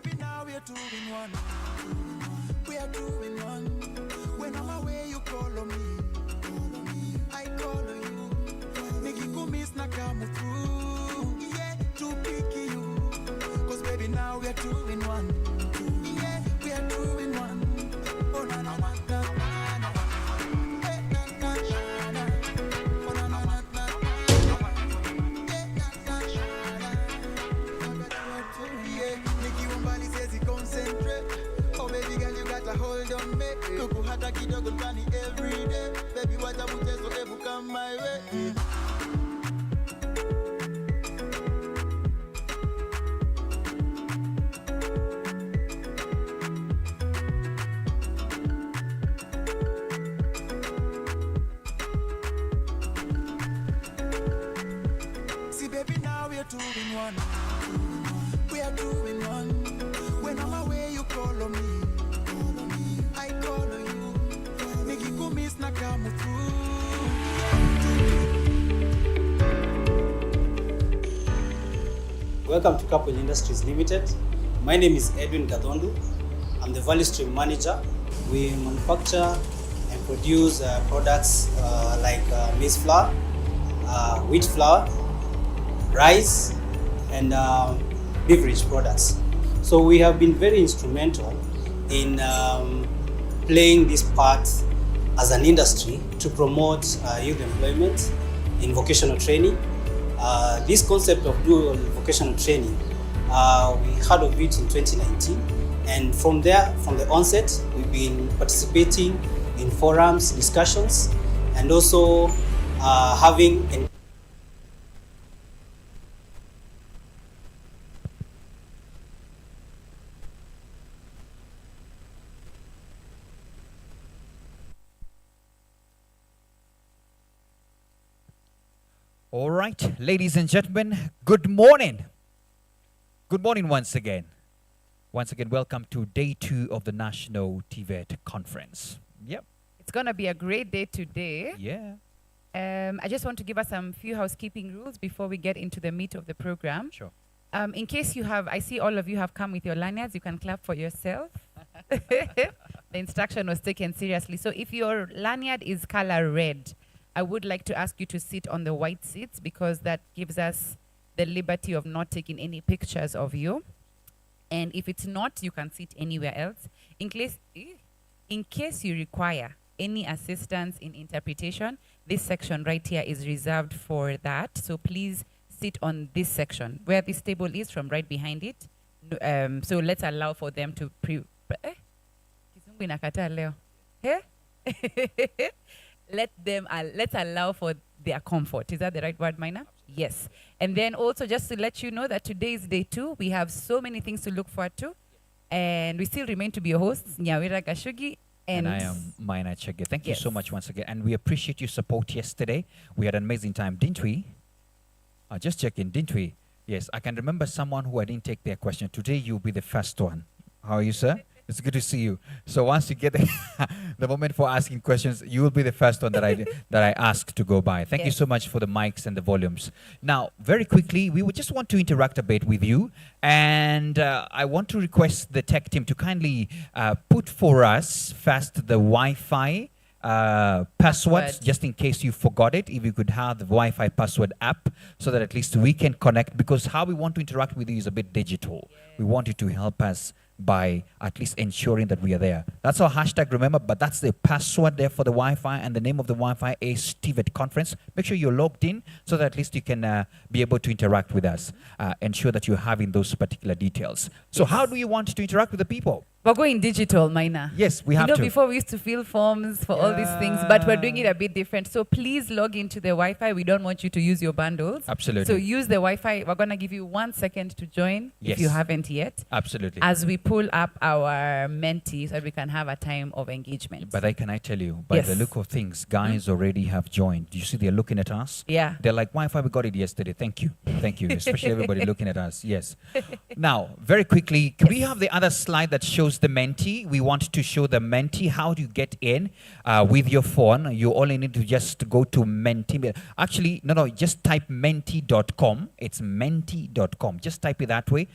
baby, now we're two in one. We are two in one. When I'm away, you call on me. I call on you. Make you miss na come through. Yeah, to pick you. Cause baby, now we are two in one. Yeah, we are two in one. Oh, na na na na na. Eh, na na na na. Oh, na na na na. Eh, na na na na. Yeah, Nicky Wombali says he concentrate. Oh, baby girl, you got a hold on me. Kuku hata kidogo ndani every day. Baby, wacha mchezo, hebu come my way. See, baby, now we're two in one. We are two in one. When I'm away, you call on me. I call on you. Make you miss na come through. Welcome to Couple Industries Limited. My name is Edwin Gadondu. I'm the value stream manager. We manufacture and produce products like maize flour, wheat flour, rice, and beverage products. So we have been very instrumental in playing this part as an industry to promote youth employment in vocational training. This concept of dual vocational training, we heard of it in 2019, and from there, from the onset, we've been participating in forums, discussions, and also having an All right, ladies and gentlemen, good morning. Good morning once again. Once again, welcome to day 2 of the National Tvet Conference. Yep. It's going to be a great day today. Yeah. I just want to give us some few housekeeping rules before we get into the meat of the program. Sure. In case you have, I see all of you have come with your lanyards, you can clap for yourself. The instruction was taken seriously. So if your lanyard is color red, I would like to ask you to sit on the white seats because that gives us the liberty of not taking any pictures of you. And if it's not, you can sit anywhere else. In case you require any assistance in interpretation, this section right here is reserved for that. So please sit on this section where this table is from right behind it. So let's allow for them to Kizungu inakataa leo. Let's allow for their comfort. Is that the right word, Mina? Yes. And then also just to let you know that today is day 2. We have so many things to look forward to. And we still remain to be your hosts, Nyawira Gashugi. And I am Maina Chege. Thank you so much once again. And we appreciate your support yesterday. We had an amazing time, didn't we? Just checking, didn't we? Yes, I can remember someone who I didn't take their question. Today you'll be the first one. How are you, sir? It's good to see you. So once you get the moment for asking questions, you will be the first one that I ask to go by. Thank you so much for the mics and the volumes. Now, very quickly, we would just want to interact a bit with you. And I want to request the tech team to kindly put for us first the Wi-Fi passwords, just in case you forgot it. If you could have the Wi-Fi password app so that at least we can connect, because how we want to interact with you is a bit digital. We want you to help us by at least ensuring that we are there. That's our hashtag, remember, but that's the password there for the Wi-Fi, and the name of the Wi-Fi is Tvet Conference. Make sure you're logged in so that at least you can be able to interact with us. Ensure that you're having those particular details. So how do you want to interact with the people? We're going digital, Maina. Yes, we have to. Before we used to fill forms for all these things, but we're doing it a bit different. So please log into the Wi-Fi. We don't want you to use your bundles. Absolutely. So use the Wi-Fi. We're going to give you 1 second to join if you haven't yet. Absolutely. As we pull up our mentee so that we can have a time of engagement. But can I tell you, by Yes. the look of things, guys already have joined. Do you see they're looking at us? Yeah. They're like, Wi-Fi, we got it yesterday. Thank you. Thank you. Especially everybody looking at us. Yes. Now, very quickly, can we have the other slide that shows the mentee? We want to show the mentee. How do you get in with your phone? You only need to just go to mentee. Actually, no, just type mentee.com. It's mentee.com. Just type it that way.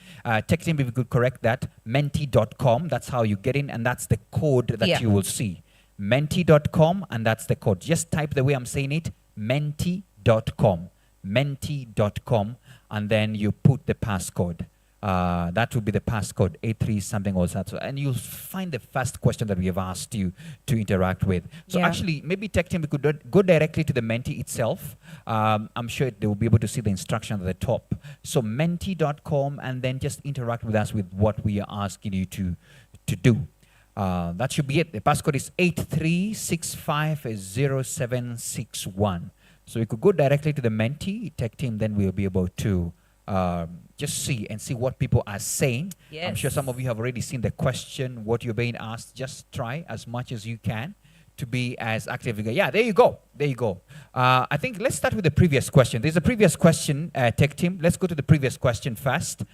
Tech team, if you could correct that. Mentee.com. That's how you get in, and that's the code that you will see. Mentee.com, and that's the code. Just type the way I'm saying it. Mentee.com. Mentee.com, and then you put the passcode. That would be the passcode 83 something or that, and you'll find the first question that we have asked you to interact with. So actually, maybe tech team, we could go directly to the mentee itself. I'm sure they will be able to see the instruction at the top. So mentee.com, and then just interact with us with what we are asking you to do. That should be it. The passcode is 83650761. So you could go directly to the mentee tech team, then we'll be able to just see what people are saying. Yes. I'm sure some of you have already seen the question, what you're being asked. Just try as much as you can to be as active. Yeah, there you go. There you go. I think let's start with the previous question. There's a previous question, tech team. Let's go to the previous question first.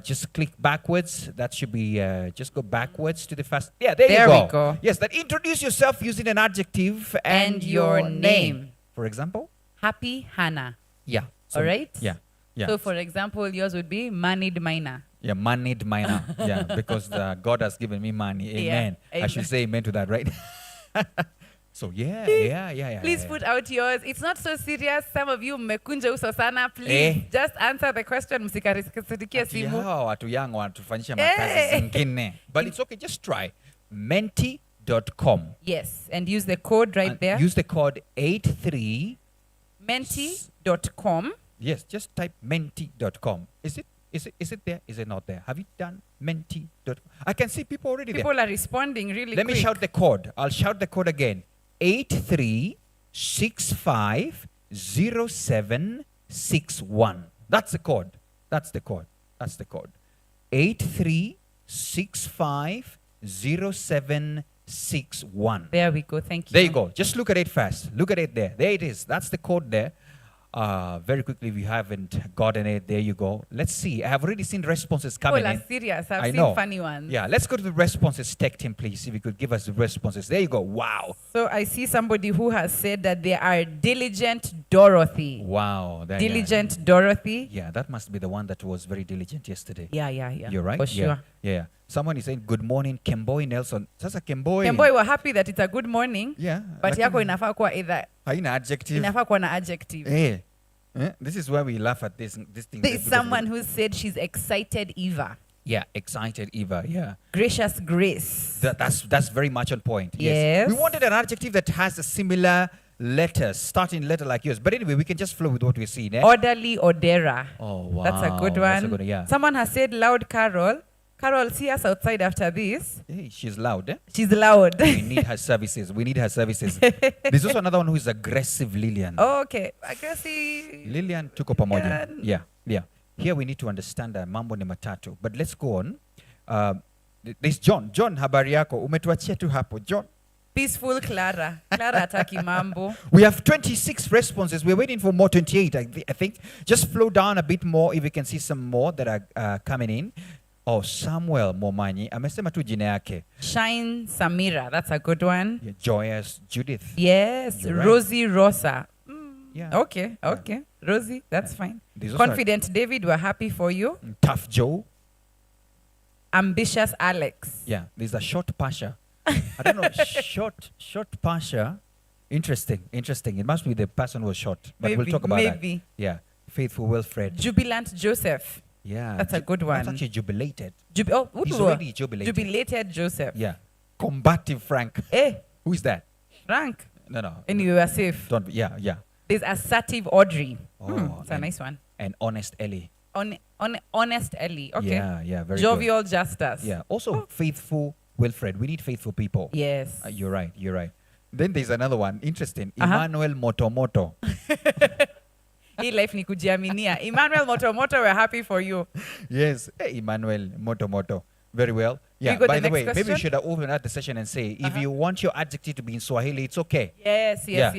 Just click backwards. That should be, just go backwards to the first. Yeah, there you go. we go. Yes, that introduce yourself using an adjective And your name. For example? Happy Hannah. Yeah. All right? Yeah. Yeah. So, for example, yours would be Manid Minor. Yeah, moneyed minor. Yeah, because God has given me money. Amen. Yeah, I should say amen to that, right? So yeah. Please put out yours. It's not so serious. Some of you mmekunja uso sana. Please just answer the question. Msikarikikie simu. Watu yangu wanatufanyisha makazi zingine. But it's okay, just try. Mentee.com. Yes, and use the code right there. Use the code 83. Mentee.com. Yes, just type mentee.com. Is it there? Is it not there? Have you done mentee.com? I can see people already there. People are responding really Let quick. me shout the code. I'll shout the code again. 83650761. That's the code. That's the code. That's the code. 83650761. There we go. Thank you. There you go. Just look at it fast. Look at it there. There it is. That's the code there. Very quickly, if you haven't gotten it, there you go. Let's see. I have already seen responses coming People in. are serious. I've I seen know. funny ones. Yeah, let's go to the responses. Tech team, please. If you could give us the responses. There you go. Wow. So I see somebody who has said that they are diligent Dorothy. Wow. Diligent Dorothy. Yeah, that must be the one that was very diligent yesterday. Yeah. You're right. For sure. Yeah. Someone is saying, good morning, Kemboi Nelson. Sasa Kemboi. Kemboi, we're happy that it's a good morning. Yeah. But yako inafaa kuwa either. Haina adjective. Inafaa kuwa na adjective. This is why we laugh at this thing. There is someone who said she's excited Eva. Yeah, excited Eva, yeah. Gracious Grace. That's very much on point. Yes. We wanted an adjective that has a similar letters, starting letter like yours. But anyway, we can just flow with what we're seeing. Orderly Odera. Oh, wow. That's a good one. That's a good, yeah. Someone has said loud Carol. Carol, see us outside after this. Hey, she's loud, eh? She's loud. We need her services. There's also another one who is aggressive, Lillian. Oh, okay. Aggressive. Lillian tuko pamoja. Yeah. Here we need to understand mambo ni matatu. But let's go on. There's John. John, habari yako. Umetuachia tu hapo. John. Peaceful Clara. Clara ataki mambo. We have 26 responses. We're waiting for more 28, I think. Just flow down a bit more if we can see some more that are coming in. Oh, Samuel Momanyi. Amesema tu jina yake. Shine Samira. That's a good one. Yeah, Joyous Judith. Yes. You're right. Rosie Rosa. Yeah. Okay. Rosie, that's fine. There's also Confident David, we're happy for you. Tough Joe. Ambitious Alex. Yeah, there's a short Pasha. I don't know, short Pasha. Interesting. It must be the person who was short. But we'll talk about that. Yeah. Faithful Wilfred. Jubilant Joseph. Yeah. That's a good one. That's actually jubilated. He's already jubilated. Jubilated Joseph. Yeah. Combative Frank. Who is that? Frank. No. Anyway, we're safe. Yeah. There's assertive Audrey. Oh, it's a nice one. And honest Ellie. Honest Ellie. Okay. Yeah, very Jovial good. Justus. Yeah. Also faithful Wilfred. We need faithful people. Yes. You're right. Then there's another one. Interesting. Emmanuel Motomoto. Hii life ni kujiaminia. Emmanuel Motomoto, we're happy for you. Yes. Hey, Emmanuel Motomoto. Very well. Yeah. go By the the next way, maybe we question? should have opened up the session and say, if you want your adjective to be in Swahili, it's okay. Yes, Yeah.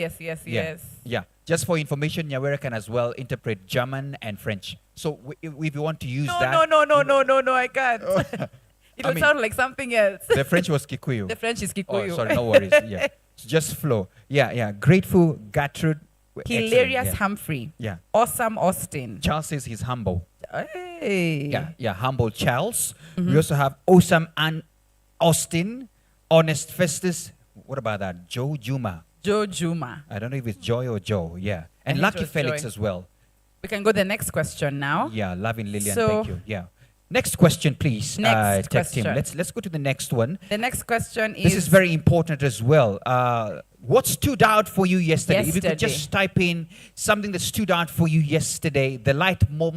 yes. Yeah. Just for information, Nyawera can as well interpret German and French. So if you want to use that, No, I can't. It I will mean- sound like something else. the French was Kikuyu. The French is Oh, Kikuyu. sorry, no worries. Yeah. So just flow. Yeah. Grateful, Gertrude. Excellent, Hilarious yeah. Humphrey. Yeah. Awesome Austin. Charles says he's humble. Hey. Yeah, humble Charles. We also have awesome and Austin, honest Festus. What about that? Joe Juma. Joe Juma. I don't know if it's Joy or Joe. Yeah. And think it Lucky was Felix Joy. as well. We can go the next question now. Yeah, loving Lillian. So- Thank you. Yeah. Next question, please. Next Tech team. question. Let's go to the next one. The next question is... This is very important as well. What stood out for you yesterday? If you Yesterday. could just type in something that stood out for you yesterday, the light bulb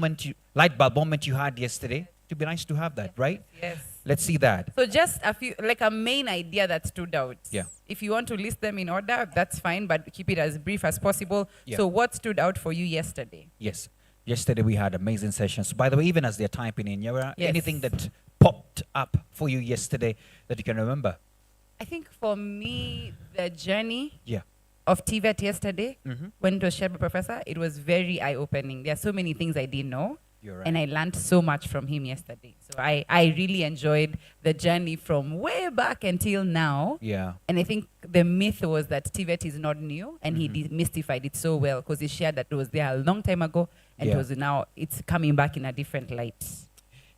moment you had yesterday. It'd be nice to have that, right? Yes. Let's see that. So just a few, like a main idea that stood out. Yeah. If you want to list them in order, that's fine, but keep it as brief as possible. Yeah. So what stood out for you yesterday? Yes. Yesterday we had amazing sessions. By the way, even as they're typing in, Yes. anything that popped up for you yesterday that you can remember? I think for me, the journey Yeah. of Tvet yesterday, Mhm. when it was shared by Professor, it was very eye-opening. There are so many things I didn't know. You're right. And I learned so much from him yesterday. So I really enjoyed the journey from way back until now. Yeah. And I think the myth was that Tvet is not new, and he demystified it so well because he shared that it was there a long time ago, and Yeah. it was now it's coming back in a different light.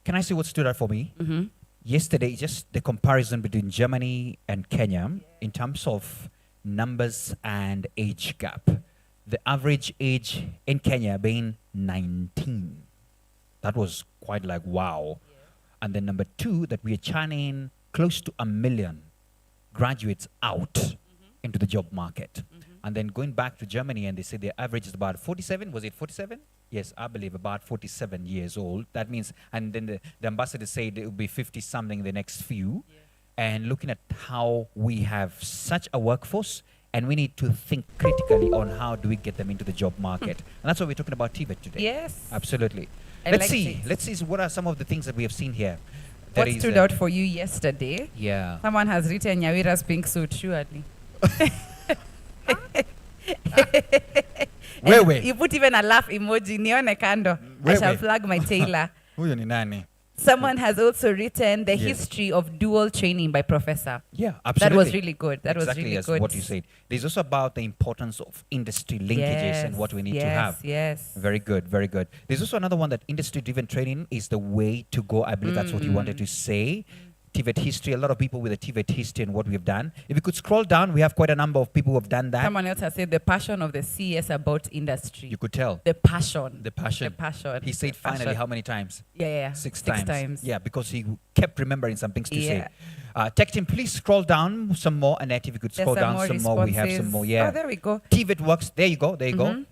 Can I say what stood out for me? Mm-hmm. Yesterday, just the comparison between Germany and Kenya in terms of numbers and age gap. The average age in Kenya being 19. That was quite like wow. And then number two, that we are churning close to 1 million graduates out into the job market. And then going back to Germany, and they say their average is about 47. Was it 47? Yes, I believe about 47 years old. That means, and then the ambassador said it will be 50 something in the next few. And looking at how we have such a workforce, and we need to think critically on how do we get them into the job market. And that's what we're talking about Tvet today. Yes. Absolutely. I Let's liked see. it. Let's see what are some of the things that we have seen here. What There is, stood out for you yesterday? Yeah. Someone has written Nyawira's pink suit, surely. Wewe. And you put even a laugh emoji, nione kando. I shall Wewe. flag my tailor. Huyo ni nani? Someone has also written the Yes. history of dual training by Professor. Yeah, That absolutely. was really good. That exactly was really as good. what you said. There's also about the importance of industry linkages and what we need to have. Yes. Very good, very good. There's also another one that industry-driven training is the way to go. I believe that's what you wanted to say. Tvet history, a lot of people with a Tvet history and what we've done. If you could scroll down, we have quite a number of people who have done that. Someone else has said the passion of the CS about industry. You could tell. The passion. The passion. The passion. He said The passion. finally how many times? Yeah. Six Six times. times. Yeah, because he kept remembering some things to Yeah. say. Tech team, please scroll down some more. Annette, if you could There's scroll some down more some more. We have some responses. more. Yeah. Oh, there we go. Tvet works. There you go. There you Mhm. go.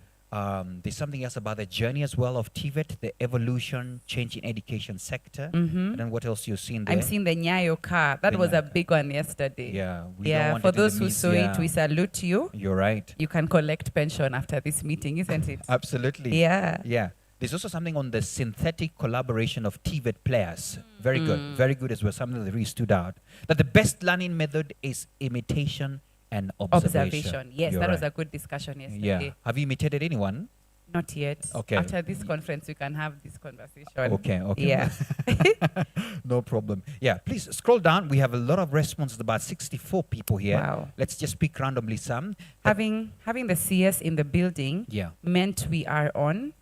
There's something else about the journey as well of Tvet, the evolution, change in education sector. And then what else you've seen there? I'm seeing the Nyayo car. That The was a Nyayo. big one yesterday. Yeah. We don't Yeah. want For it in the those who midst, saw yeah. it, we salute you. You're right. You can collect pension after this meeting, isn't it? Absolutely. Yeah. Yeah. There's also something on the synthetic collaboration of Tvet players. Very good. Very good as well. Something that really stood out. That the best learning method is imitation and observation. Yes, You're that was right. a good discussion yesterday. Yeah. Have you imitated anyone? Not yet. Okay. After this conference, we can have this conversation. Okay. Yeah. No problem. Yeah, please scroll down. We have a lot of responses, about 64 people here. Wow. Let's just pick randomly some. Having the CS in the building Yeah, meant we are on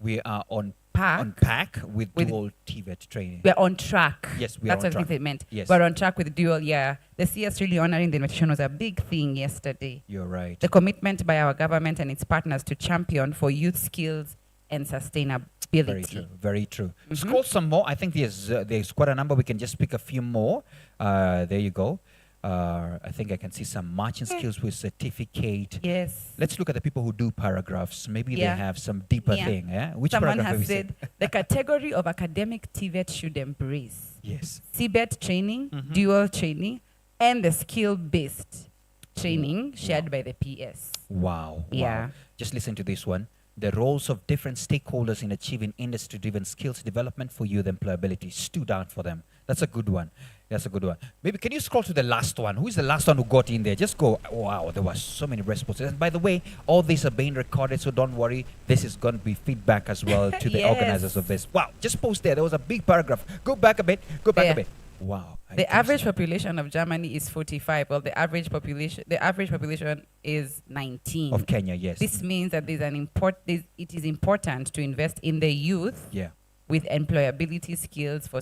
we are on pack. pack with With- dual Tvet training. We're on track. Yes, we are That's on what I think track. it meant. Yes. We're on track with dual, yeah. The CS really honoring the invitation was a big thing yesterday. You're right. The commitment by our government and its partners to champion for youth skills and sustainability. Very true. Very true. Scroll some more. I think there's quite a number. We can just pick a few more. There you go. I think I can see some marching skills with certificate. Yes. Let's look at the people who do paragraphs. Maybe Yeah. they have some deeper Yeah. thing. Yeah? Which Someone paragraph have has we said the category of academic Tvet should embrace Yes. CBET training, dual training, and the skill-based training shared by the PS. Wow. Yeah. Wow. Just listen to this one. The roles of different stakeholders in achieving industry-driven skills development for youth employability stood out for them. That's a good one. That's a good one. Maybe can you scroll to the last one? Who is the last one who got in there? Just go. Wow, there were so many responses. And by the way, all these are being recorded, so don't worry. This is going to be feedback as well to the Yes. organizers of this. Wow, just post there. There was a big paragraph. Go back a bit. Go back There. a bit. Wow. The average population of Germany is 45. Well, the average population is 19. of Kenya, yes. This means that it is important to invest in the youth yeah. with employability skills for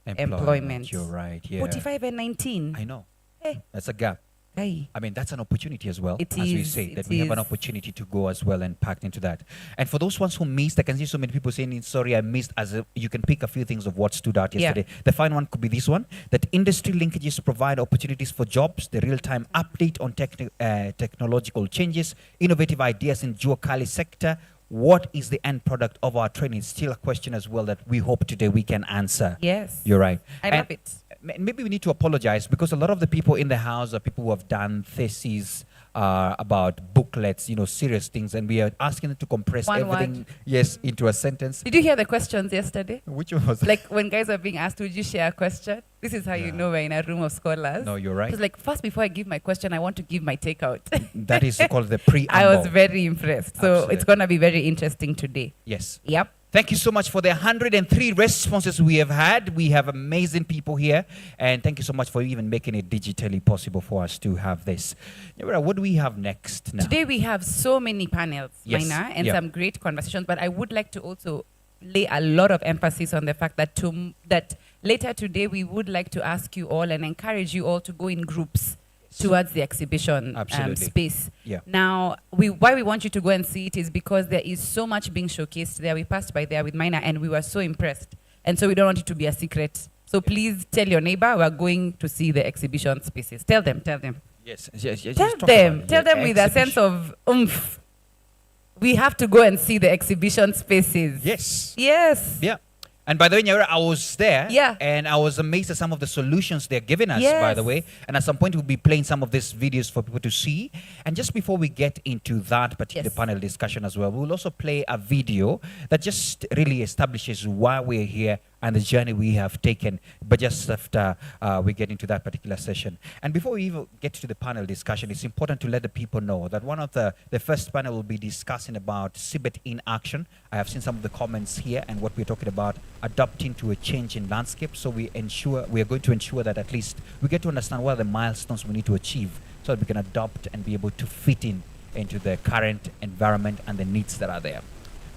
Employment. You're right. Yeah. 45 and 19. I know. Hey. That's a gap. Hey. I mean, that's an opportunity as well, It as we is, say, that it we have an is. opportunity to go as well and packed into that. And for those ones who missed, I can see so many people saying, sorry, I missed, you can pick a few things of what stood out Yeah. yesterday. The final one could be this one, that industry linkages provide opportunities for jobs, the real-time update on technological changes, innovative ideas in Juakali sector. What is the end product of our training? Still a question as well that we hope today we can answer. Yes. You're right. I And love it. maybe we need to apologize because a lot of the people in the house are people who have done theses about booklets, serious things, and we are asking them to compress One everything, word. yes, into a sentence. Did you hear the questions yesterday? Which one was Like when guys are being asked, would you share a question? This is how you Yeah. know we're in a room of scholars. No, you're right. It's like, first, before I give my question, I want to give my takeout. That is called the preamble. I was very impressed. So Absolutely. it's going to be very interesting today. Yes. Yep. Thank you so much for the 103 responses we have had. We have amazing people here. And thank you so much for even making it digitally possible for us to have this. Nyawera, what do we have next now? Today we have so many panels, Yes. Maina, and Yeah. some great conversations. But I would like to also lay a lot of emphasis on the fact that that later today we would like to ask you all and encourage you all to go in groups towards the exhibition Absolutely. space. Yeah. Now, why we want you to go and see it is because there is so much being showcased there. We passed by there with Maina and we were so impressed. And so we don't want it to be a secret. So please tell your neighbor we're going to see the exhibition spaces. Tell them. Yes. Yes. Yes. Tell Just talk them. about Tell it. them with a sense Exhibition. of oomph. We have to go and see the exhibition spaces. Yes. Yes. Yeah. And by the way, Nyawera, I was there. Yeah. And I was amazed at some of the solutions they're giving us, by the Yes. way. And at some point, we'll be playing some of these videos for people to see. And just before we get into that particular Yes. panel discussion as well, we'll also play a video that just really establishes why we're here and the journey we have taken, but just after we get into that particular session. And before we even get to the panel discussion, it's important to let the people know that one of the first panel will be discussing about CBET in action. I have seen some of the comments here and what we're talking about, adapting to a change in landscape. So we are going to ensure that at least we get to understand what are the milestones we need to achieve so that we can adopt and be able to fit into the current environment and the needs that are there.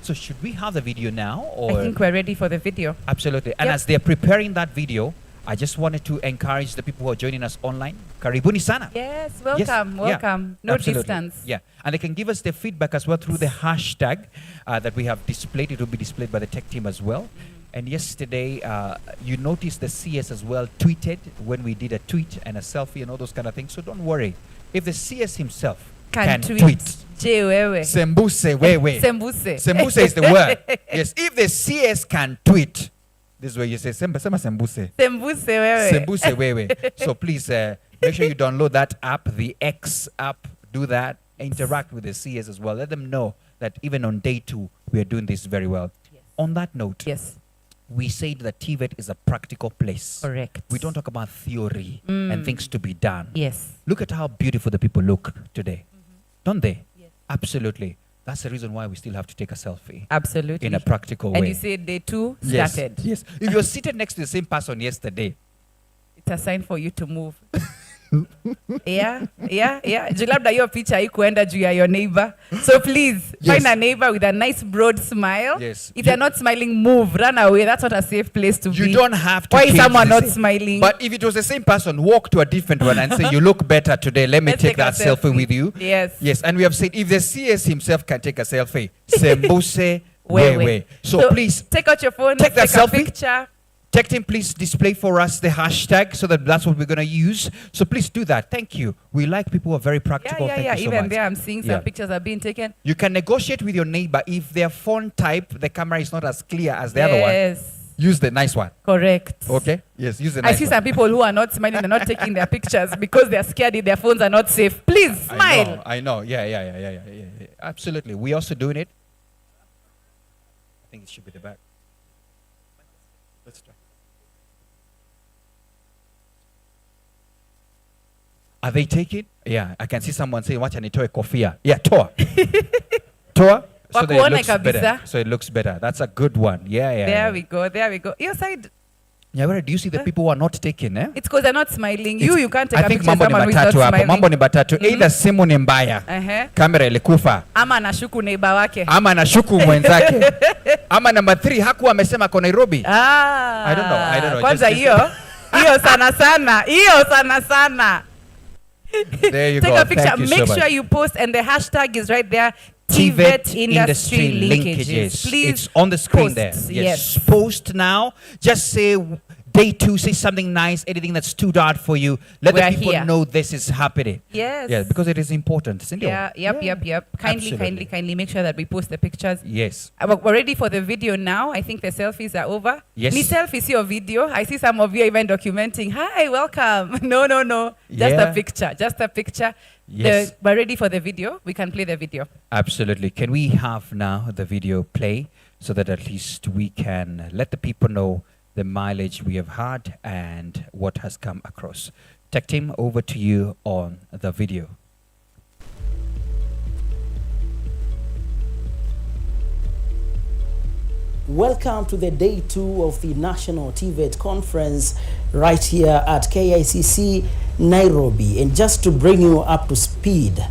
So should we have the video now, or? I think we're ready for the video. Absolutely. And Yep. as they're preparing that video, I just wanted to encourage the people who are joining us online. Karibuni sana. Yes, Yes, welcome, yeah, welcome. No absolutely. distance. Yeah. And they can give us their feedback as well through the hashtag that we have displayed. It will be displayed by the tech team as well. And yesterday, you noticed the CS as well tweeted when we did a tweet and a selfie and all those kind of things. So don't worry. If the CS himself can tweet. Je wewe. Sembuse wewe. Sembuse. Sembuse is the word. Yes, if the CS can tweet, this is where you say sema sembuse. Sembuse wewe. Sembuse wewe. So please make sure you download that app, the X app. Do that. Interact with the CS as well. Let them know that even on day 2, we are doing this very well. Yes. On that note, Yes, we said that Tvet is a practical place. correct. We don't talk about theory and things to be done. Yes. Look at how beautiful the people look today. Don't they? Yes. Absolutely. That's the reason why we still have to take a selfie Absolutely. in a practical and way. you said day 2 Yes. started. Yes. If you're seated next to the same person yesterday, It's a sign for you to move. Yeah. Juu labda hiyo picha haikuenda juu ya your neighbor. So please, Yes. find a neighbor with a nice broad smile. Yes. If they're not smiling, move, run away. That's not a safe place to you be. don't have to Why is change someone the not same. smiling? But if it was the same person, walk to a different one and say, you look better today. Let me Let's take take a that selfie selfie. with you. Yes. Yes. And we have said, if the CS himself can take a selfie, Sembuse Wewe. wewe. So please, take out your phone, take that take a selfie. picture. tech team, please display for us the hashtag so that's what we're going to use. So please do that. Thank you. We like people who are very practical. Yeah. Thank you so Even much. there, I'm seeing some pictures are being taken. You can negotiate with your neighbor. If their phone type, the camera is not as clear as the other one, Yes. use the nice one. Correct. Okay? Yes, use the I nice see one. some people who are not smiling and not taking their pictures because they're scared if their phones are not safe. Please smile. I know. Yeah. Absolutely. We're also doing it. I think it should be the back. Let's try. Are they taking? Yeah, I can see someone saying, watch nitoe kofia. Yeah, toa. Toa. So that it Wakuone looks better. kabisa. So it looks better. That's a good one. Yeah. There we go. There we go. Your side. Nyawera, do you see the people who are not taking, eh? It's because they're not smiling. You can't take I a think picture of mambo ni someone who's not matatu hapo. smiling. Mambo ni matatu. Either simu ni mbaya. Kamera ilikufa. Ama anashuku neighbor wake. Ama anashuku mwenzake. Ama number 3 hakuwa amesema kwa Nairobi. I don't know. Kwanza hiyo sana sana. There you Take go. a picture. Thank you Make so sure much. you post, and the hashtag is right there. Tvet Industry linkages. Please, it's on the screen post. there. Yes. Post now. Just say day 2, say something nice, anything that stood out for you. Let the people know this is happening. Yes. Yeah, because it is important. Yeah, yep. Kindly make sure that we post the pictures. Yes. We're ready for the video now. I think the selfies are over. Yes. Ni selfies your video. I see some of you even documenting. Hi, welcome. No. Just a picture. Yes. We're ready for the video. We can play the video. Absolutely. Can we have now the video play so that at least we can let the people know the mileage we have had and what has come across. Tech team, over to you on the video. Welcome to the day 2 of the National Tvet Conference right here at KICC, Nairobi. And just to bring you up to speed,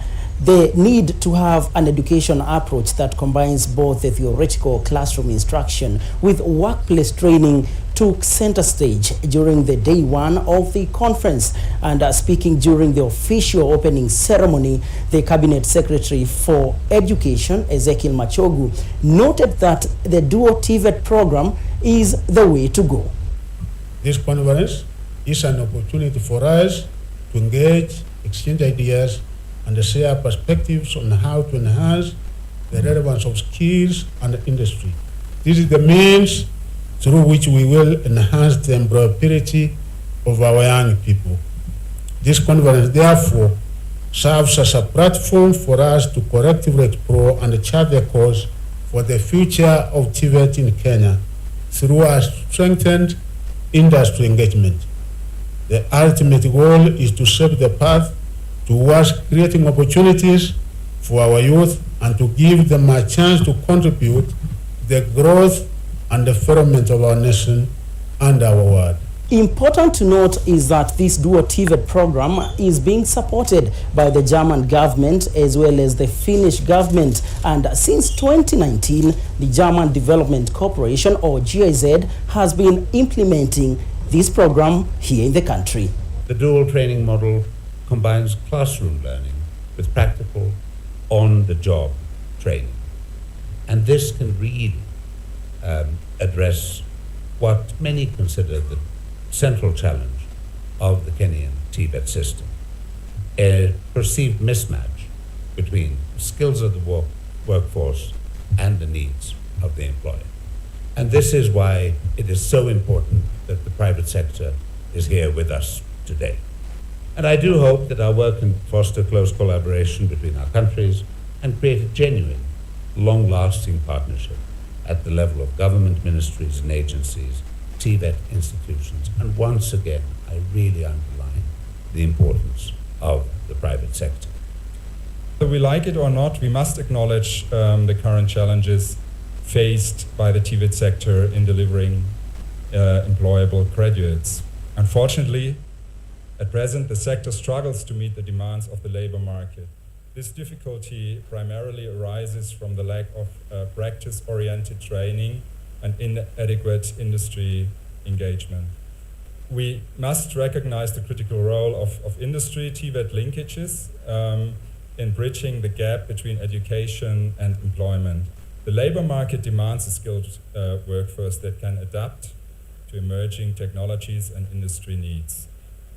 the need to have an education approach that combines both the theoretical classroom instruction with workplace training took center stage during the day 1 of the conference. And speaking during the official opening ceremony, the Cabinet Secretary for Education, Ezekiel Machogu, noted that the Duo Tvet program is the way to go. This conference is an opportunity for us to engage, exchange ideas, and share perspectives on how to enhance the relevance of skills and industry. This is the means through which we will enhance the employability of our young people. This conference, therefore, serves as a platform for us to collectively explore and chart the course for the future of Tvet in Kenya through a strengthened industry engagement. The ultimate goal is to shape the path towards creating opportunities for our youth and to give them a chance to contribute to the growth and development of our nation and our world. Important to note is that this Duo Tvet program is being supported by the German government as well as the Finnish government. And since 2019, the German Development Corporation, or GIZ, has been implementing this program here in the country. The dual training model combines classroom learning with practical, on-the-job training. And this can really address what many consider the central challenge of the Kenyan Tvet system, a perceived mismatch between skills of the workforce and the needs of the employer. And this is why it is so important that the private sector is here with us today. And I do hope that our work can foster close collaboration between our countries and create a genuine, long-lasting partnership at the level of government ministries and agencies, Tvet institutions, and once again, I really underline the importance of the private sector. Whether we like it or not, we must acknowledge the current challenges faced by the Tvet sector in delivering employable graduates. Unfortunately, at present, the sector struggles to meet the demands of the labor market. This difficulty primarily arises from the lack of practice-oriented training and inadequate industry engagement. We must recognize the critical role of industry Tvet linkages in bridging the gap between education and employment. The labor market demands a skilled workforce that can adapt to emerging technologies and industry needs.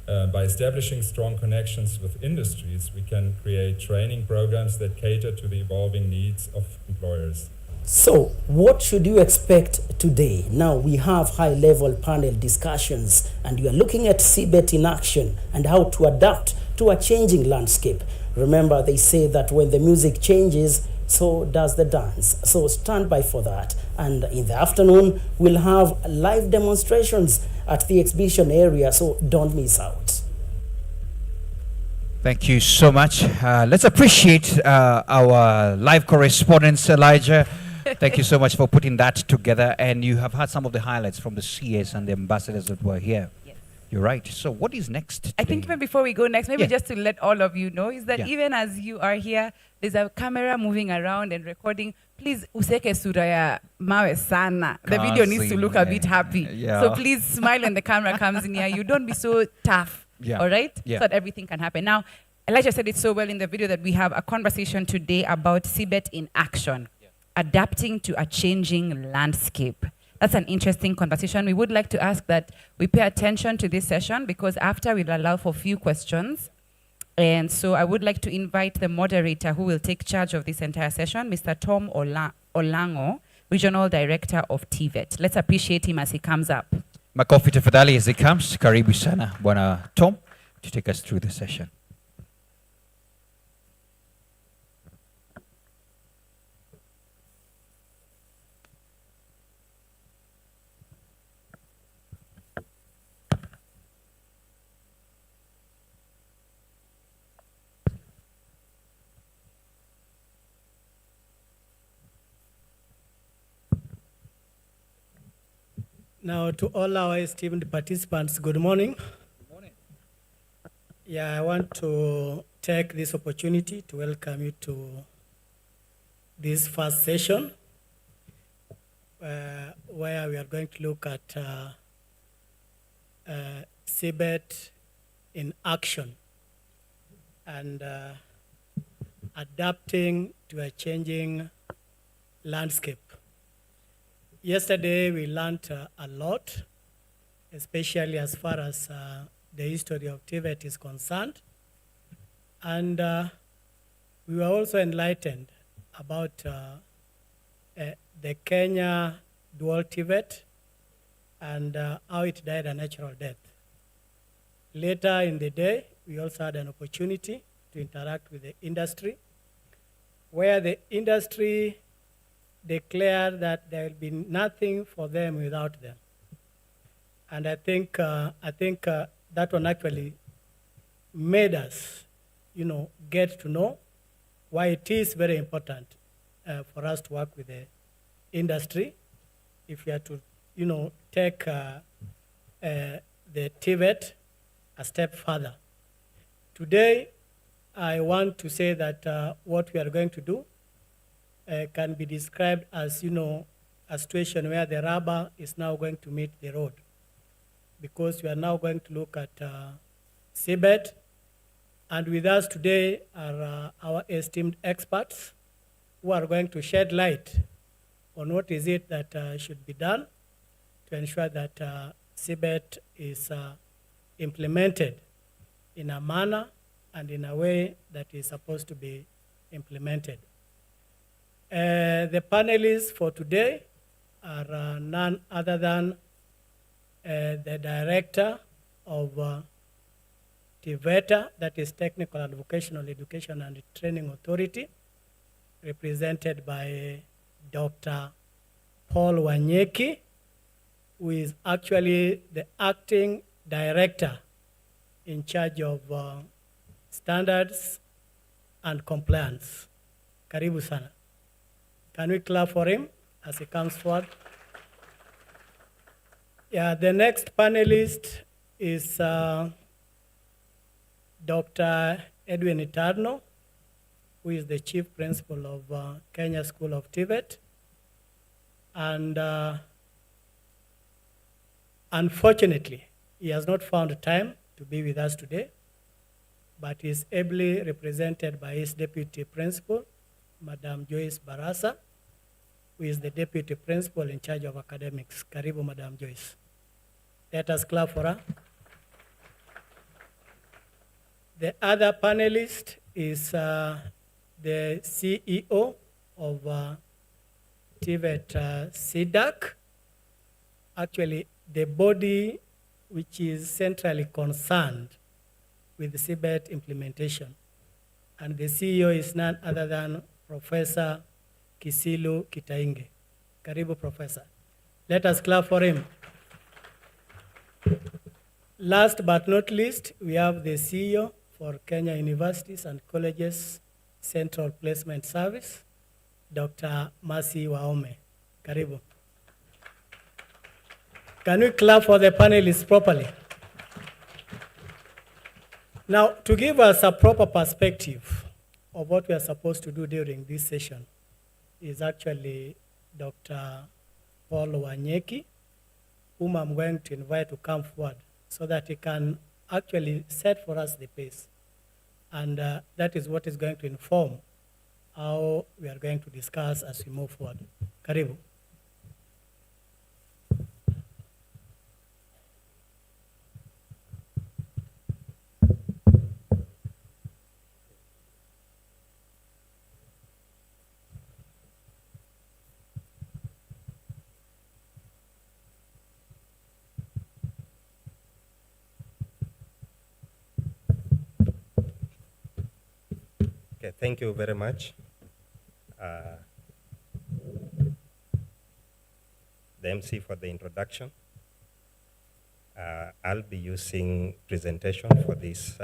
By establishing strong connections with industries, we can create training programs that cater to the evolving needs of employers. So, what should you expect today? Now, we have high-level panel discussions, and you are looking at Tvet in action and how to adapt to a changing landscape. Remember, they say that when the music changes, so does the dance. So stand by for that. And in the afternoon, we'll have live demonstrations at the exhibition area, so don't miss out. Thank you so much. Let's appreciate our live correspondent, Elijah. Thank you so much for putting that together. And you have had some of the highlights from the CS and the ambassadors that were here. Yes. You're right. So what is next I think today? even before we go next, maybe Yeah. just to let all of you know, is that Yeah. even as you are here, there's a camera moving around and recording. Please, useke sura ya mawe sana. The video needs to look a bit happy. Yeah. So please smile when the camera comes in here. You don't be so tough. Yeah. All right? Yeah. So that everything can happen. Now, Elijah said it so well in the video that we have a conversation today about CBET in action, adapting to a changing landscape. That's an interesting conversation. We would like to ask that we pay attention to this session because after we'll allow for a few questions. And so I would like to invite the moderator who will take charge of this entire session, Mr. Tom Olango, Regional Director of Tvet. Let's appreciate him as he comes up. Makofi tafadhali as he comes. Karibu sana, Bwana Tom, to take us through the session. Now, to all our esteemed participants, good morning. Good morning. Yeah, I want to take this opportunity to welcome you to this first session, where we are going to look at CBET in action and adapting to a changing landscape. Yesterday, we learned a lot, especially as far as the history of Tvet is concerned. And we were also enlightened about the Kenya dual Tvet and how it died a natural death. Later in the day, we also had an opportunity to interact with the industry, where the industry declared that there will be nothing for them without them. And I think that one actually made us, get to know why it is very important for us to work with the industry if we are to, take the Tvet a step further. Today, I want to say that what we are going to do can be described as, a situation where the rubber is now going to meet the road, because we are now going to look at CBET, and with us today are our esteemed experts who are going to shed light on what is it that should be done to ensure that CBET is implemented in a manner and in a way that is supposed to be implemented. The panelists for today are none other than the director of Tvet, that is Technical and Vocational Education and Training Authority, represented by Dr. Paul Wanyeki, who is actually the acting director in charge of standards and compliance. Karibu sana. Can we clap for him as he comes forward? Yeah, the next panelist is Dr. Edwin Itarno, who is the chief principal of Kenya School of Tvet. And unfortunately, he has not found time to be with us today, but is ably represented by his deputy principal, Madam Joyce Barasa, who is the deputy principal in charge of academics. Karibu, Madam Joyce. Let us clap for her. The other panelist is the CEO of Tvet CDAC, actually the body which is centrally concerned with the CBET implementation. And the CEO is none other than Professor Kisilu Kitainge. Karibu, Professor. Let us clap for him. Last but not least, we have the CEO for Kenya Universities and Colleges Central Placement Service, Dr. Mercy Waome. Karibu. Can we clap for the panelists properly? Now, to give us a proper perspective of what we are supposed to do during this session is actually Dr. Paul Wanyeki, whom I'm going to invite to come forward so that he can actually set for us the pace. And that is what is going to inform how we are going to discuss as we move forward. Karibu. Okay, thank you very much. The MC for the introduction. I'll be using presentation for this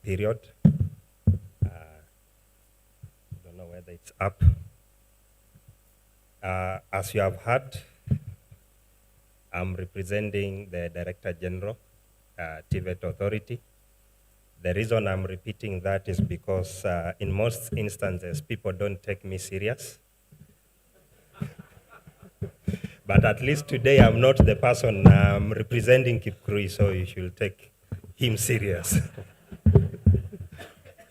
period. Don't know whether it's up. As you have heard, I'm representing the Director General, Tvet Authority. The reason I'm repeating that is because in most instances, people don't take me serious. But at least today, I'm not the person representing Kipkuri, so you should take him serious.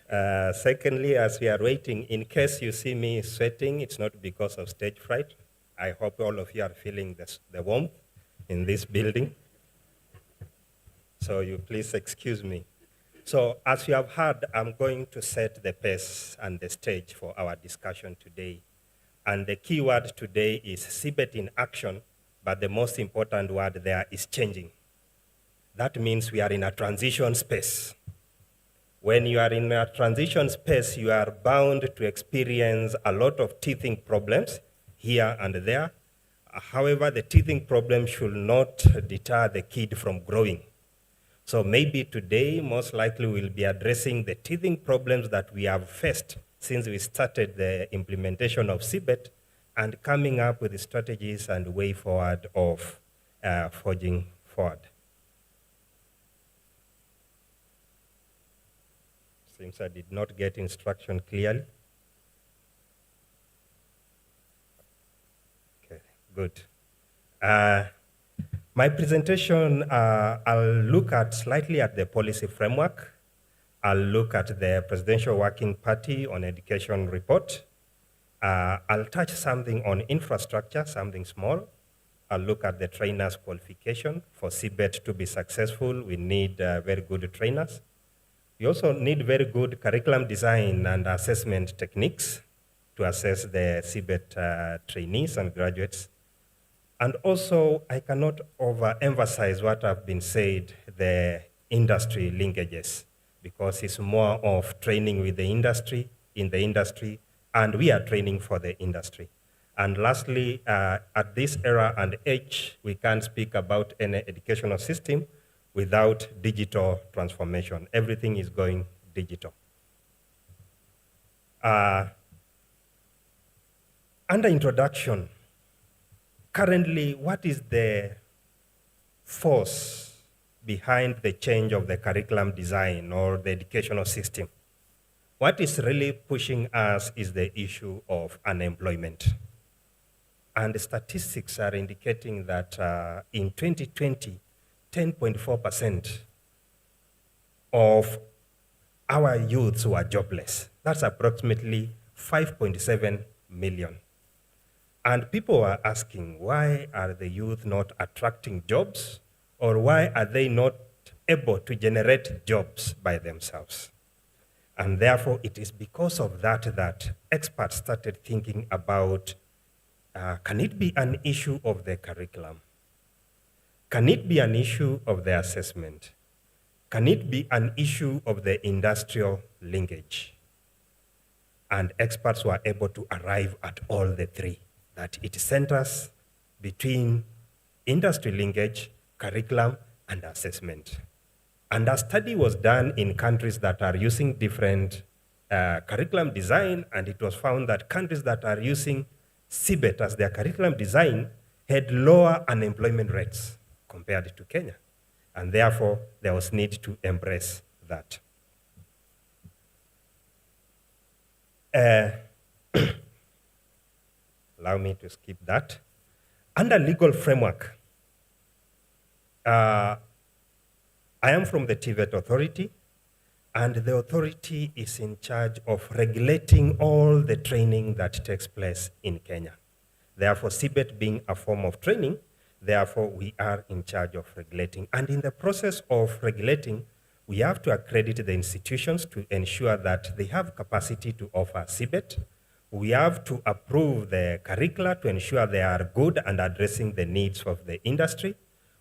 Secondly, as we are waiting, in case you see me sweating, it's not because of stage fright. I hope all of you are feeling the warmth in this building. So you please excuse me. So as you have heard, I'm going to set the pace and the stage for our discussion today. And the key word today is CBET in action, but the most important word there is changing. That means we are in a transition space. When you are in a transition space, you are bound to experience a lot of teething problems here and there. However, the teething problem should not deter the kid from growing. So maybe today, most likely we'll be addressing the teething problems that we have faced since we started the implementation of CBET and coming up with the strategies and way forward of forging forward. Seems I did not get instruction clearly. Okay, good. My presentation, I'll look slightly at the policy framework. I'll look at the Presidential Working Party on Education report. I'll touch something on infrastructure, something small. I'll look at the trainers' qualification. For CBET to be successful, we need very good trainers. We also need very good curriculum design and assessment techniques to assess the CBET trainees and graduates. And also, I cannot overemphasize what have been said, the industry linkages, because it's more of training with the industry, in the industry, and we are training for the industry. And lastly, at this era and age, we can't speak about any educational system without digital transformation. Everything is going digital. Under introduction, currently, what is the force behind the change of the curriculum design or the educational system? What is really pushing us is the issue of unemployment. And the statistics are indicating that in 2020, 10.4% of our youths were jobless. That's approximately 5.7 million. And people are asking, why are the youth not attracting jobs? Or why are they not able to generate jobs by themselves? And therefore, it is because of that experts started thinking about, can it be an issue of the curriculum? Can it be an issue of the assessment? Can it be an issue of the industrial linkage? And experts were able to arrive at all the three, that it centers between industry linkage, curriculum, and assessment. And a study was done in countries that are using different curriculum design, and it was found that countries that are using CBET as their curriculum design had lower unemployment rates compared to Kenya. And therefore, there was need to embrace that. Allow me to skip that. Under legal framework, I am from the Tvet Authority, and the authority is in charge of regulating all the training that takes place in Kenya. Therefore, CBET being a form of training, therefore we are in charge of regulating. And in the process of regulating, we have to accredit the institutions to ensure that they have capacity to offer CBET. We have to approve the curricula to ensure they are good and addressing the needs of the industry.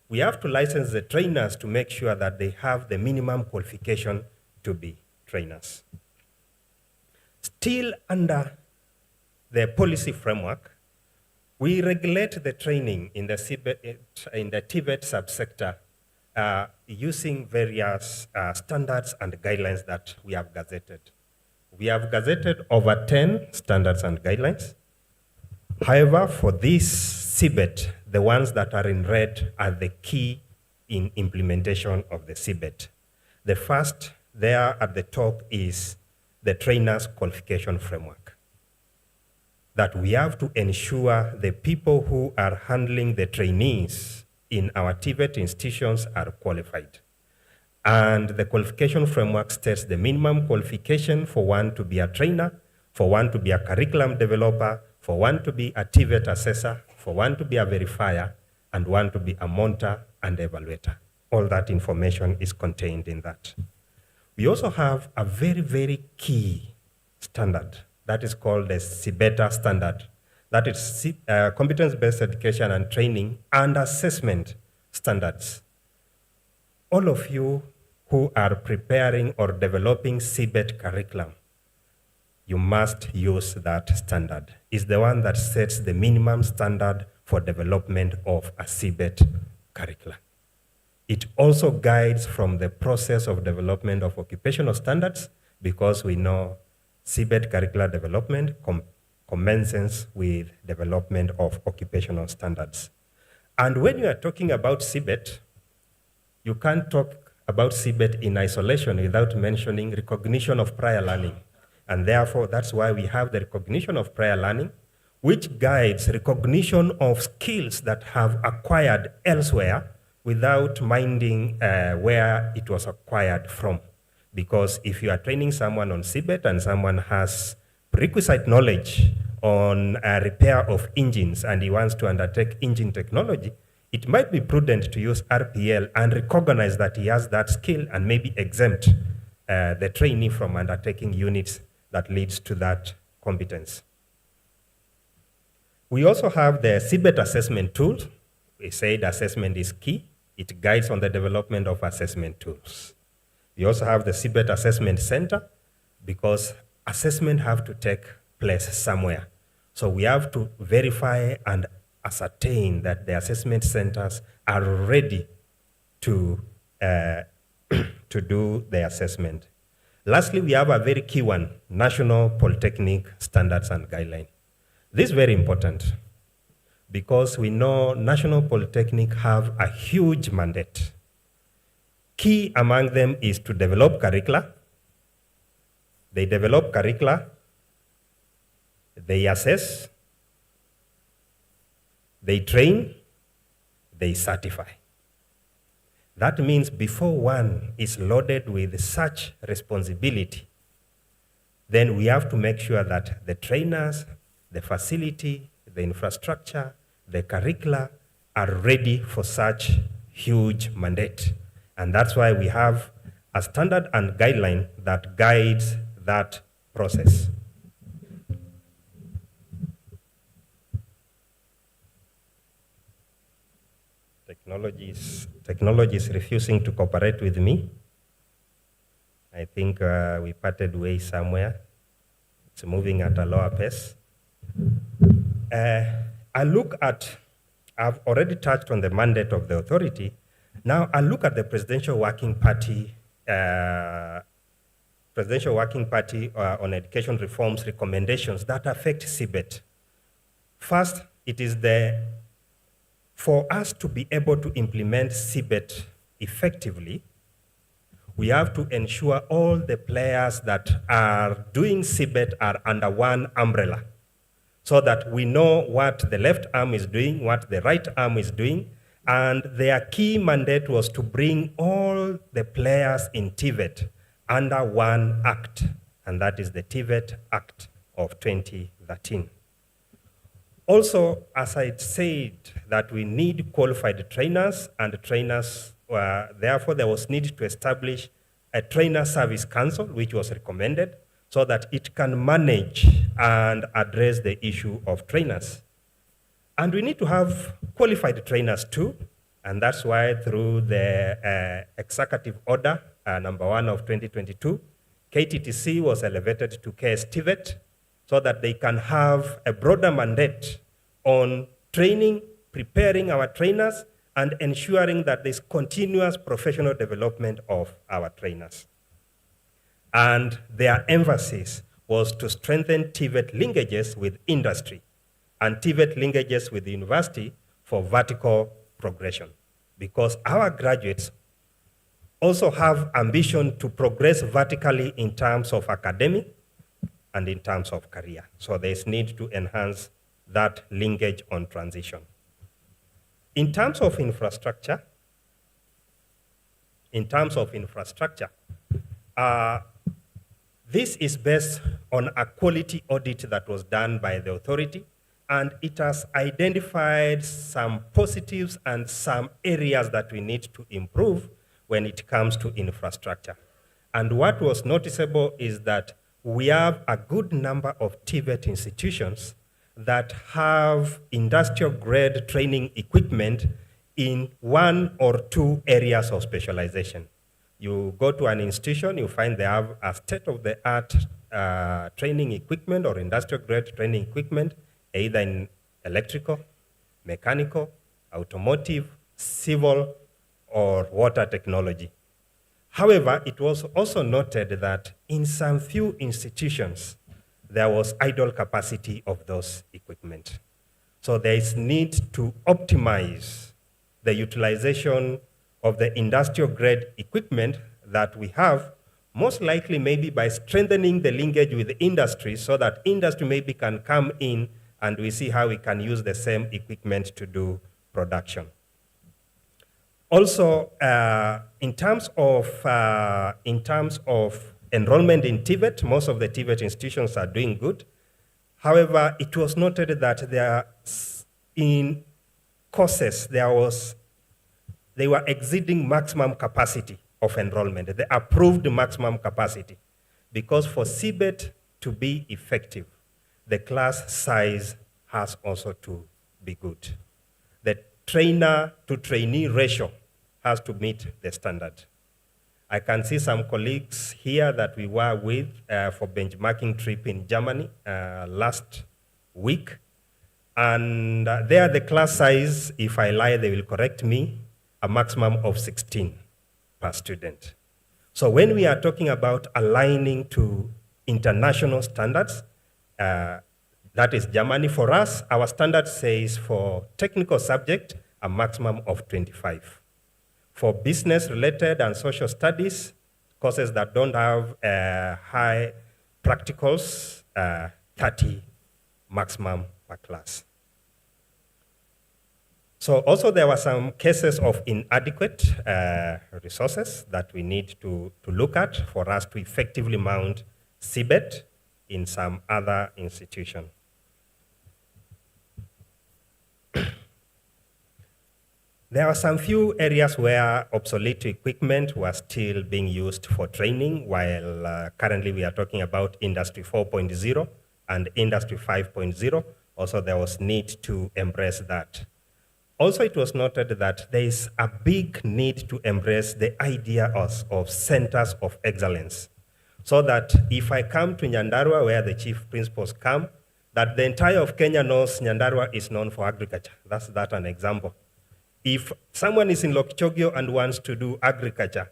We have to license the trainers to make sure that they have the minimum qualification to be trainers. Still under the policy framework, we regulate the training in the Tvet subsector using various standards and guidelines that we have gazetted. We have gazetted over 10 standards and guidelines. However, for this CBET, the ones that are in red are the key in implementation of the CBET. The first there at the top is the trainer's qualification framework. That we have to ensure the people who are handling the trainees in our Tvet institutions are qualified. And the qualification framework states the minimum qualification for one to be a trainer, for one to be a curriculum developer, for one to be a Tvet assessor, for one to be a verifier, and one to be a monitor and evaluator. All that information is contained in that. We also have a very, very key standard that is called the CBETA standard. That is competence-based education and training and assessment standards. All of you who are preparing or developing CBET curriculum, you must use that standard. It's the one that sets the minimum standard for development of a CBET curriculum. It also guides from the process of development of occupational standards, because we know CBET curricular development commences with development of occupational standards. And when you are talking about CBET, you can't talk about CBET in isolation without mentioning recognition of prior learning. And therefore, that's why we have the recognition of prior learning, which guides recognition of skills that have acquired elsewhere without minding where it was acquired from. Because if you are training someone on CBET and someone has prerequisite knowledge on repair of engines and he wants to undertake engine technology, it might be prudent to use RPL and recognize that he has that skill and maybe exempt the trainee from undertaking units that leads to that competence. We also have the CBET assessment tools. We said assessment is key. It guides on the development of assessment tools. We also have the CBET assessment center, because assessment have to take place somewhere. So we have to verify and ascertain that the assessment centers are ready to do the assessment. Lastly, we have a very key one, National Polytechnic Standards and Guidelines. This is very important because we know National Polytechnic have a huge mandate. Key among them is to develop curricula. They develop curricula, they assess, they train, they certify. That means before one is loaded with such responsibility, then we have to make sure that the trainers, the facility, the infrastructure, the curricula are ready for such huge mandate. And that's why we have a standard and guideline that guides that process. Technology is refusing to cooperate with me. I think we parted ways somewhere. It's moving at a lower pace. I've already touched on the mandate of the authority, Now, I look at the Presidential Working Party on education reforms recommendations that affect CBET. First, it is for us to be able to implement CBET effectively, we have to ensure all the players that are doing CBET are under one umbrella, so that we know what the left arm is doing, what the right arm is doing, and their key mandate was to bring all the players in Tvet under one act, and that is the Tvet Act of 2013. Also, as I said, that we need qualified trainers, and trainers, therefore there was need to establish a trainer service council, which was recommended, so that it can manage and address the issue of trainers. And we need to have qualified trainers too, and that's why through the Executive Order number 1 of 2022, KTTC was elevated to KS Tvet, so that they can have a broader mandate on training, preparing our trainers, and ensuring that there's continuous professional development of our trainers. And their emphasis was to strengthen Tvet linkages with industry and Tvet linkages with the university for vertical progression, because our graduates also have ambition to progress vertically in terms of academic and in terms of career. So there's need to enhance that linkage on transition. In terms of infrastructure, this is based on a quality audit that was done by the authority, and it has identified some positives and some areas that we need to improve when it comes to infrastructure. And what was noticeable is that we have a good number of Tvet institutions that have industrial-grade training equipment in 1 or 2 areas of specialization. You go to an institution, you find they have a state-of-the-art training equipment or industrial-grade training equipment, either in electrical, mechanical, automotive, civil, or water technology. However, it was also noted that in some few institutions, there was idle capacity of those equipment. So there is need to optimize the utilization of the industrial grade equipment that we have, most likely maybe by strengthening the linkage with the industry, so that industry maybe can come in and we see how we can use the same equipment to do production. Also, in terms of enrollment in Tvet, most of the Tvet institutions are doing good. However, it was noted that in courses, they were exceeding maximum capacity of enrollment, the approved maximum capacity. Because for CBET to be effective, the class size has also to be good. The trainer to trainee ratio has to meet the standard. I can see some colleagues here that we were with for benchmarking trip in Germany last week. And there the class size, if I lie, they will correct me, a maximum of 16 per student. So when we are talking about aligning to international standards, that is Germany. For us, our standard says for technical subject, a maximum of 25. For business-related and social studies, courses that don't have high practicals, 30 maximum per class. So also there were some cases of inadequate resources that we need to look at for us to effectively mount CBET in some other institution. There are some few areas where obsolete equipment was still being used for training, while currently we are talking about Industry 4.0 and Industry 5.0. Also, there was need to embrace that. Also, it was noted that there is a big need to embrace the idea of centers of excellence, so that if I come to Nyandarua, where the chief principals come, that the entire of Kenya knows Nyandarua is known for agriculture. That's an example. If someone is in Lokchogio and wants to do agriculture,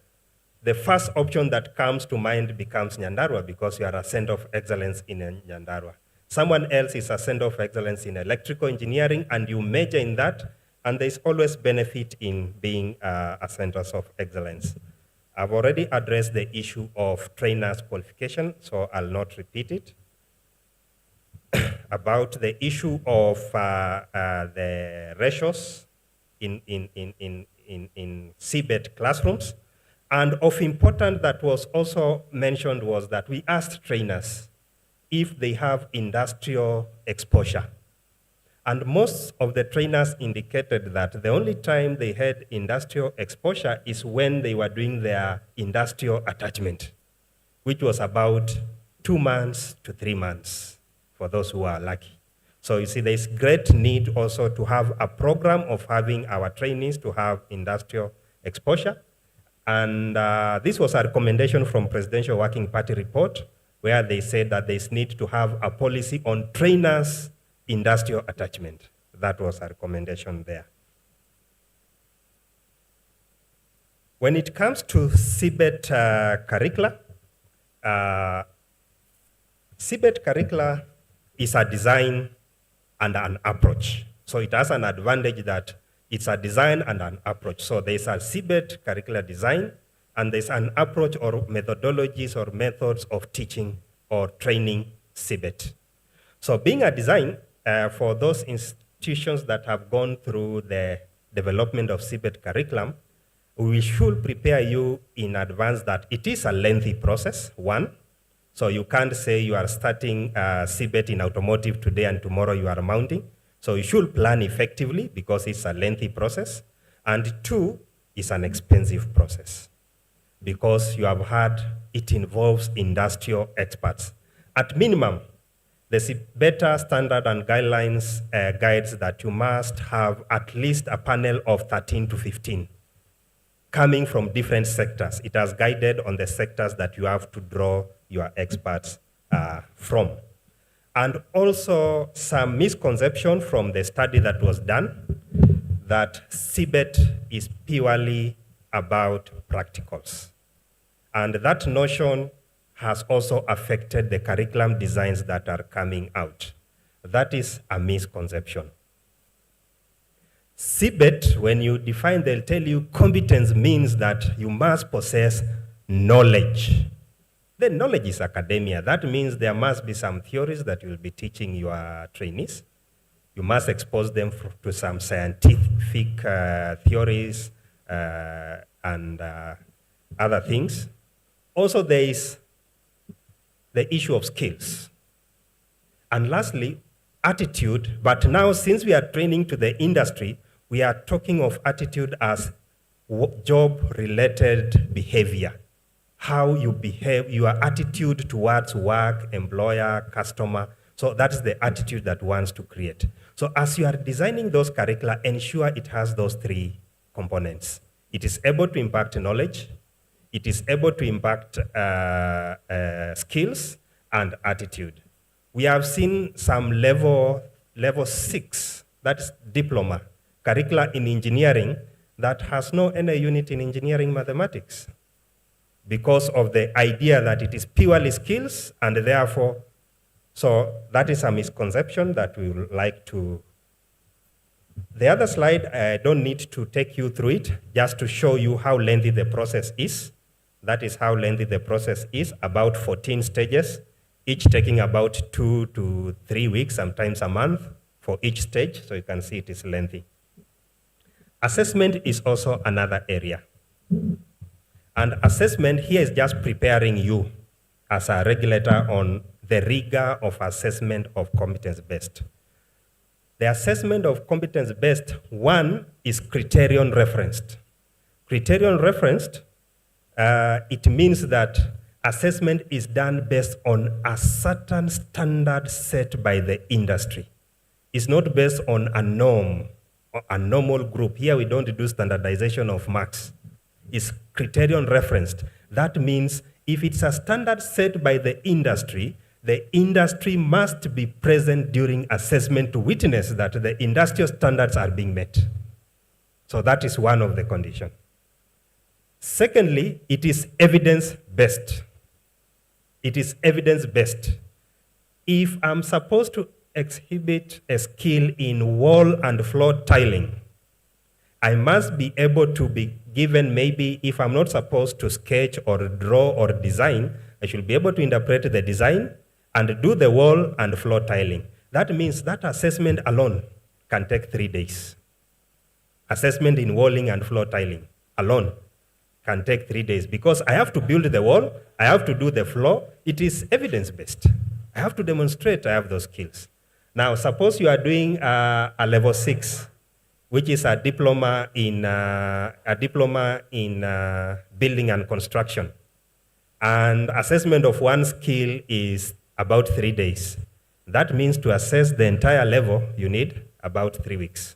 the first option that comes to mind becomes Nyandarua because you are a center of excellence in Nyandarua. Someone else is a center of excellence in electrical engineering, and you major in that, and there's always benefit in being a center of excellence. I've already addressed the issue of trainers' qualification, so I'll not repeat it. About the issue of the ratios in CBET classrooms, and of importance that was also mentioned was that we asked trainers if they have industrial exposure. And most of the trainers indicated that the only time they had industrial exposure is when they were doing their industrial attachment, which was about 2 months to 3 months for those who are lucky. So you see, there's great need also to have a program of having our trainees to have industrial exposure. And this was a recommendation from Presidential Working Party report, where they said that there's need to have a policy on trainers' industrial attachment. That was a recommendation there. When it comes to CBET curricula, CBET curricula is a design and an approach. So it has an advantage that it's a design and an approach. So there's a CBET curricular design, and there's an approach or methodologies or methods of teaching or training CBET. So being a design, for those institutions that have gone through the development of CBET curriculum, we should prepare you in advance that it is a lengthy process, one. So you can't say you are starting CBET in automotive today and tomorrow you are mounting. So you should plan effectively because it's a lengthy process. And two, it's an expensive process because you have had, it involves industrial experts. At minimum, the better standard and guidelines guides that you must have at least a panel of 13 to 15 coming from different sectors. It has guided on the sectors that you have to draw your experts from. And also some misconception from the study that was done that CBET is purely about practicals. And that notion has also affected the curriculum designs that are coming out. That is a misconception. CBET, when you define, they'll tell you competence means that you must possess knowledge. The knowledge is academia. That means there must be some theories that you'll be teaching your trainees. You must expose them to some scientific theories and other things. Also, there is the issue of skills. And lastly, attitude. But now, since we are training to the industry, we are talking of attitude as job-related behavior. How you behave, your attitude towards work, employer, customer. So that is the attitude that wants to create. So as you are designing those curricula, ensure it has those three components. It is able to impact knowledge, it is able to impact skills and attitude. We have seen some level 6, that is diploma, curricula in engineering that has no any unit in engineering mathematics because of the idea that it is purely skills, and therefore, so that is a misconception that we would like to. The other slide, I don't need to take you through it, just to show you how lengthy the process is. That is how lengthy the process is, about 14 stages, each taking about 2 to 3 weeks, sometimes a month for each stage, so you can see it is lengthy. Assessment is also another area. And assessment here is just preparing you as a regulator on the rigor of assessment of competence-based. The assessment of competence-based, one is criterion referenced. Criterion referenced, it means that assessment is done based on a certain standard set by the industry. It's not based on a norm or a normal group. Here we don't do standardization of marks. It's criterion referenced. That means if it's a standard set by the industry must be present during assessment to witness that the industrial standards are being met. So that is one of the conditions. Secondly, it is evidence-based. It is evidence-based. If I'm supposed to exhibit a skill in wall and floor tiling, I must be able to be given, maybe if I'm not supposed to sketch or draw or design, I should be able to interpret the design and do the wall and floor tiling. That means that assessment alone can take 3 days. Assessment in walling and floor tiling alone can take 3 days because I have to build the wall, I have to do the floor. It is evidence-based. I have to demonstrate I have those skills. Now, suppose you are doing a level 6, which is a diploma in building and construction. And assessment of one skill is about 3 days. That means to assess the entire level, you need about 3 weeks.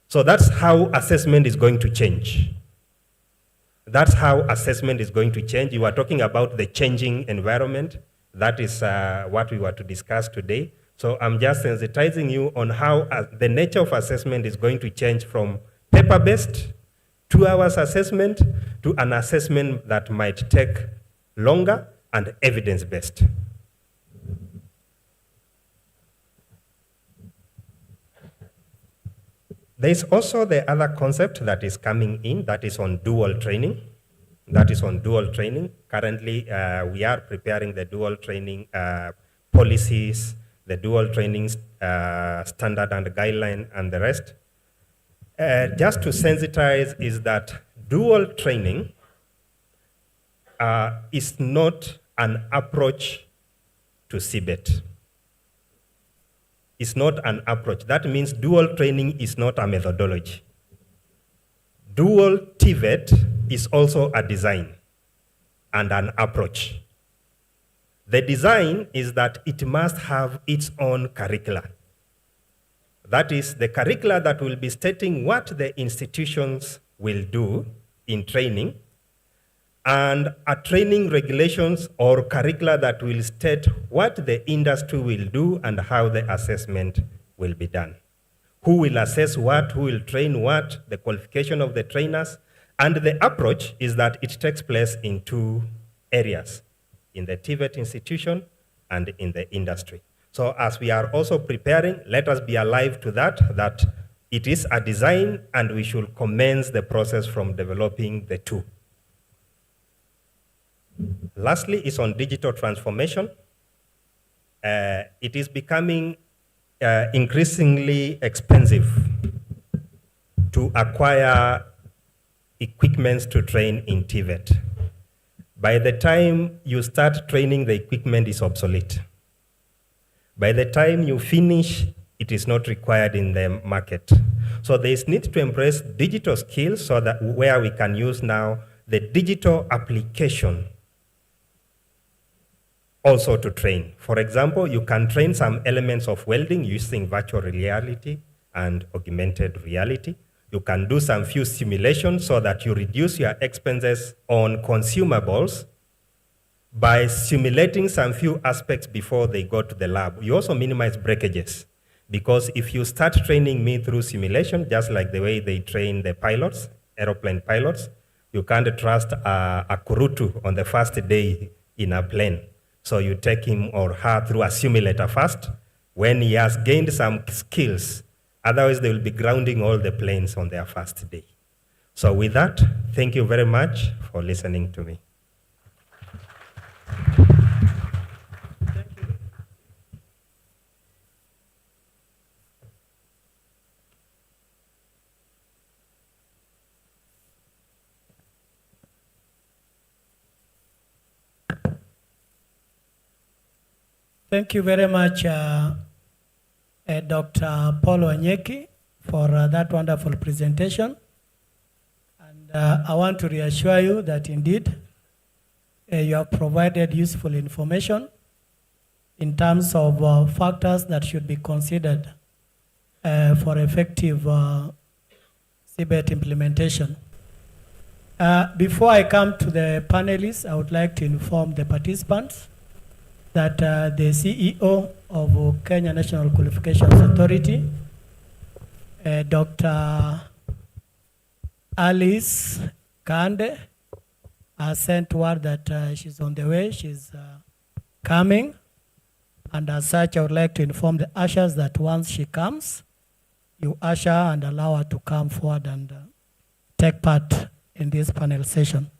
So that's how assessment is going to change. That's how assessment is going to change. You are talking about the changing environment. That is what we were to discuss today. So I'm just sensitizing you on how the nature of assessment is going to change from paper-based, 2 hours assessment, to an assessment that might take longer and evidence-based. There's also the other concept that is coming in, that is on dual training. Currently, we are preparing the dual training policies, the dual training standard and guideline, and the rest. Just to sensitize is that dual training is not an approach to CBET. It's not an approach. That means dual training is not a methodology. Dual Tvet is also a design and an approach. The design is that it must have its own curricula. That is the curricula that will be stating what the institutions will do in training, and a training regulations or curricula that will state what the industry will do and how the assessment will be done. Who will assess what, who will train what, the qualification of the trainers, and the approach is that it takes place in 2 areas, in the Tvet institution and in the industry. So as we are also preparing, let us be alive to that it is a design and we should commence the process from developing the 2. Lastly, is on digital transformation. It is becoming increasingly expensive to acquire equipment to train in Tvet. By the time you start training, the equipment is obsolete. By the time you finish, it is not required in the market. So there is need to embrace digital skills so that where we can use now the digital application also to train. For example, you can train some elements of welding using virtual reality and augmented reality. You can do some few simulations so that you reduce your expenses on consumables by simulating some few aspects before they go to the lab. You also minimize breakages, because if you start training me through simulation, just like the way they train the pilots, aeroplane pilots, you can't trust a kurutu on the first day in a plane. So you take him or her through a simulator first when he has gained some skills. Otherwise, they will be grounding all the planes on their first day. So with that, thank you very much for listening to me. Thank you very much, Dr. Paul Wanyeki, for that wonderful presentation. And I want to reassure you that indeed you have provided useful information in terms of factors that should be considered for effective CBET implementation. Before I come to the panelists, I would like to inform the participants that the CEO of Kenya National Qualifications Authority, Dr. Alice Kande has sent word that she's on the way, she's coming. And as such, I would like to inform the ushers that once she comes, you usher and allow her to come forward and take part in this panel session.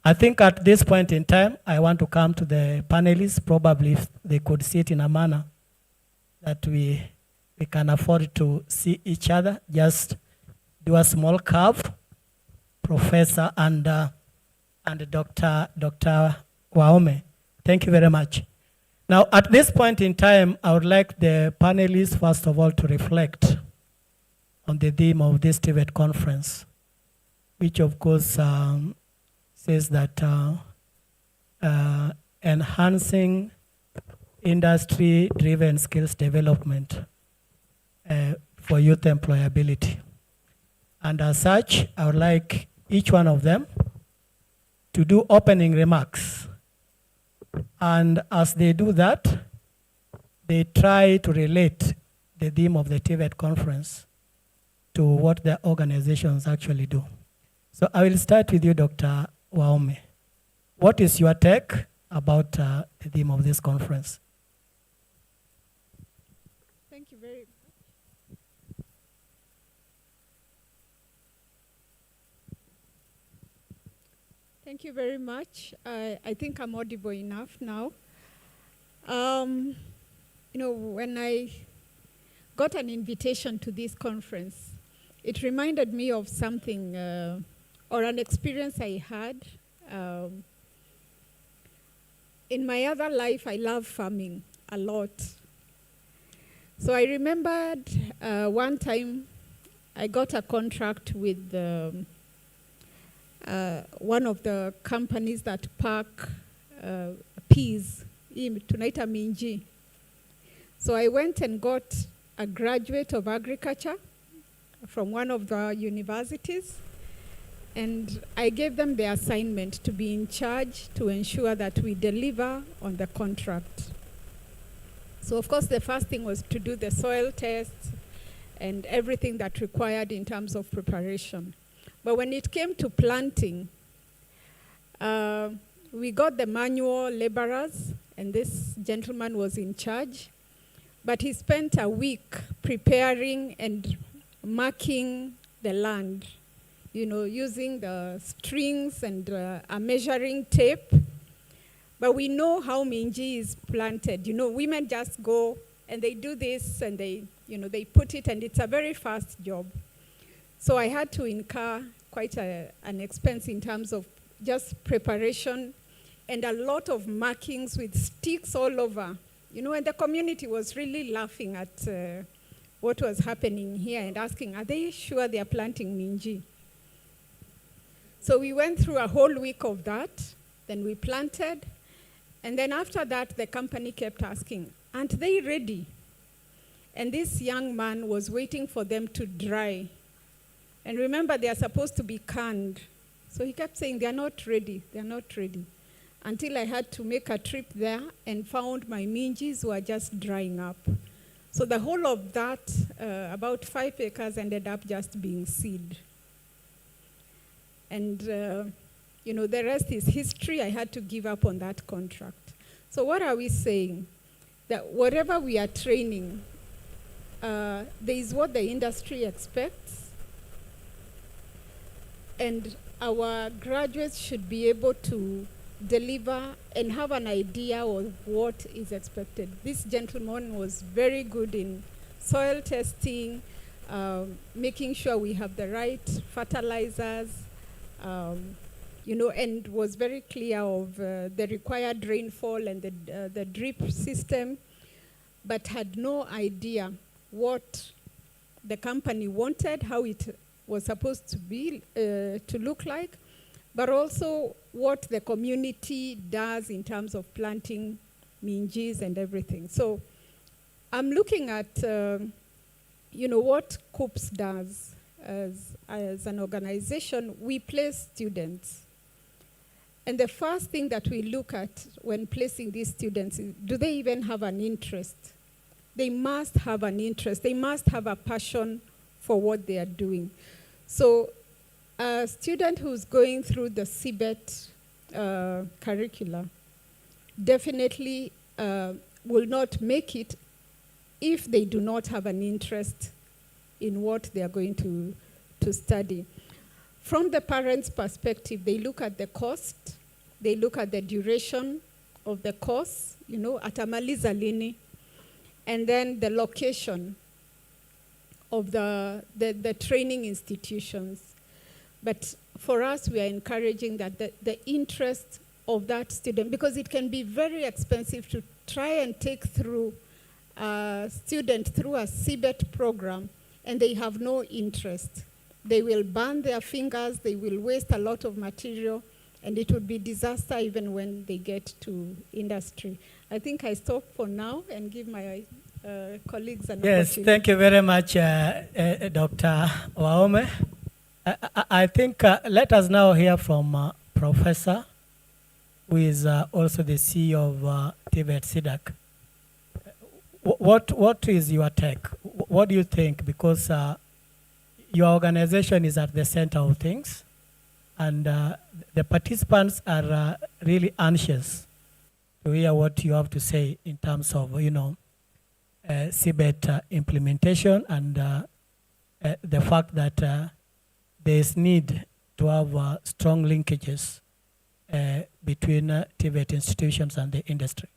I think at this point in time, I want to come to the panelists, probably if they could sit in a manner that we can afford to see each other. Just do a small curve, Professor and Dr. Waome. Thank you very much. Now, at this point in time, I would like the panelists, first of all, to reflect on the theme of this Tvet conference, which, of course, says that enhancing industry-driven skills development for youth employability. And as such, I would like each one of them to do opening remarks. And as they do that, they try to relate the theme of the Tvet conference to what their organizations actually do. So I will start with you, Dr. Waome. What is your take about the theme of this conference? Thank you very much. Thank you very much. I think I'm audible enough now. You know, when I got an invitation to this conference, it reminded me of something or an experience I had. In my other life, I love farming a lot. So I remembered one time I got a contract with one of the companies that pack peas, tunaita minji. So I went and got a graduate of agriculture from one of the universities, and I gave them the assignment to be in charge to ensure that we deliver on the contract. So of course the first thing was to do the soil tests and everything that required in terms of preparation. But when it came to planting, we got the manual laborers, and this gentleman was in charge. But he spent a week preparing and marking the land, you know, using the strings and a measuring tape. But we know how minji is planted. You know, women just go and they do this and they put it, and it's a very fast job. So I had to incur quite an expense in terms of just preparation and a lot of markings with sticks all over. You know, and the community was really laughing at what was happening here and asking, are they sure they are planting minji? So we went through a whole week of that. Then we planted. And then after that, the company kept asking, aren't they ready? And this young man was waiting for them to dry. And remember, they are supposed to be canned. So he kept saying, they're not ready, they're not ready. Until I had to make a trip there and found my minjis were just drying up. So the whole of that, about 5 acres, ended up just being seed. And, you know, the rest is history. I had to give up on that contract. So what are we saying? That whatever we are training, there is what the industry expects. And our graduates should be able to deliver and have an idea of what is expected. This gentleman was very good in soil testing, making sure we have the right fertilizers, you know, and was very clear of the required rainfall and the drip system, but had no idea what the company wanted, how it was supposed to be, to look like, but also what the community does in terms of planting minjis and everything. So I'm looking at, you know, what COOPS does as an organization. We place students. And the first thing that we look at when placing these students is, do they even have an interest? They must have an interest. They must have a passion for what they are doing. So A student who's going through the CBET curricula definitely will not make it if they do not have an interest in what they are going to study. From the parents' perspective, they look at the cost, they look at the duration of the course, atamaliza lini, and then the location of the training institutions. But for us, we are encouraging that the interest of that student, because it can be very expensive to try and take through a student through a CBET program, and they have no interest. They will burn their fingers, they will waste a lot of material, and it would be disaster even when they get to industry. I think I stop for now and give my colleagues an opportunity. Yes, thank you very much, Dr. Waome. I think let us now hear from Professor, who is also the CEO of Tvet SIDAC. What is your take? What do you think? Because your organization is at the center of things, and the participants are really anxious to hear what you have to say in terms of, CBET implementation and the fact that there is need to have strong linkages between Tvet institutions and the industry.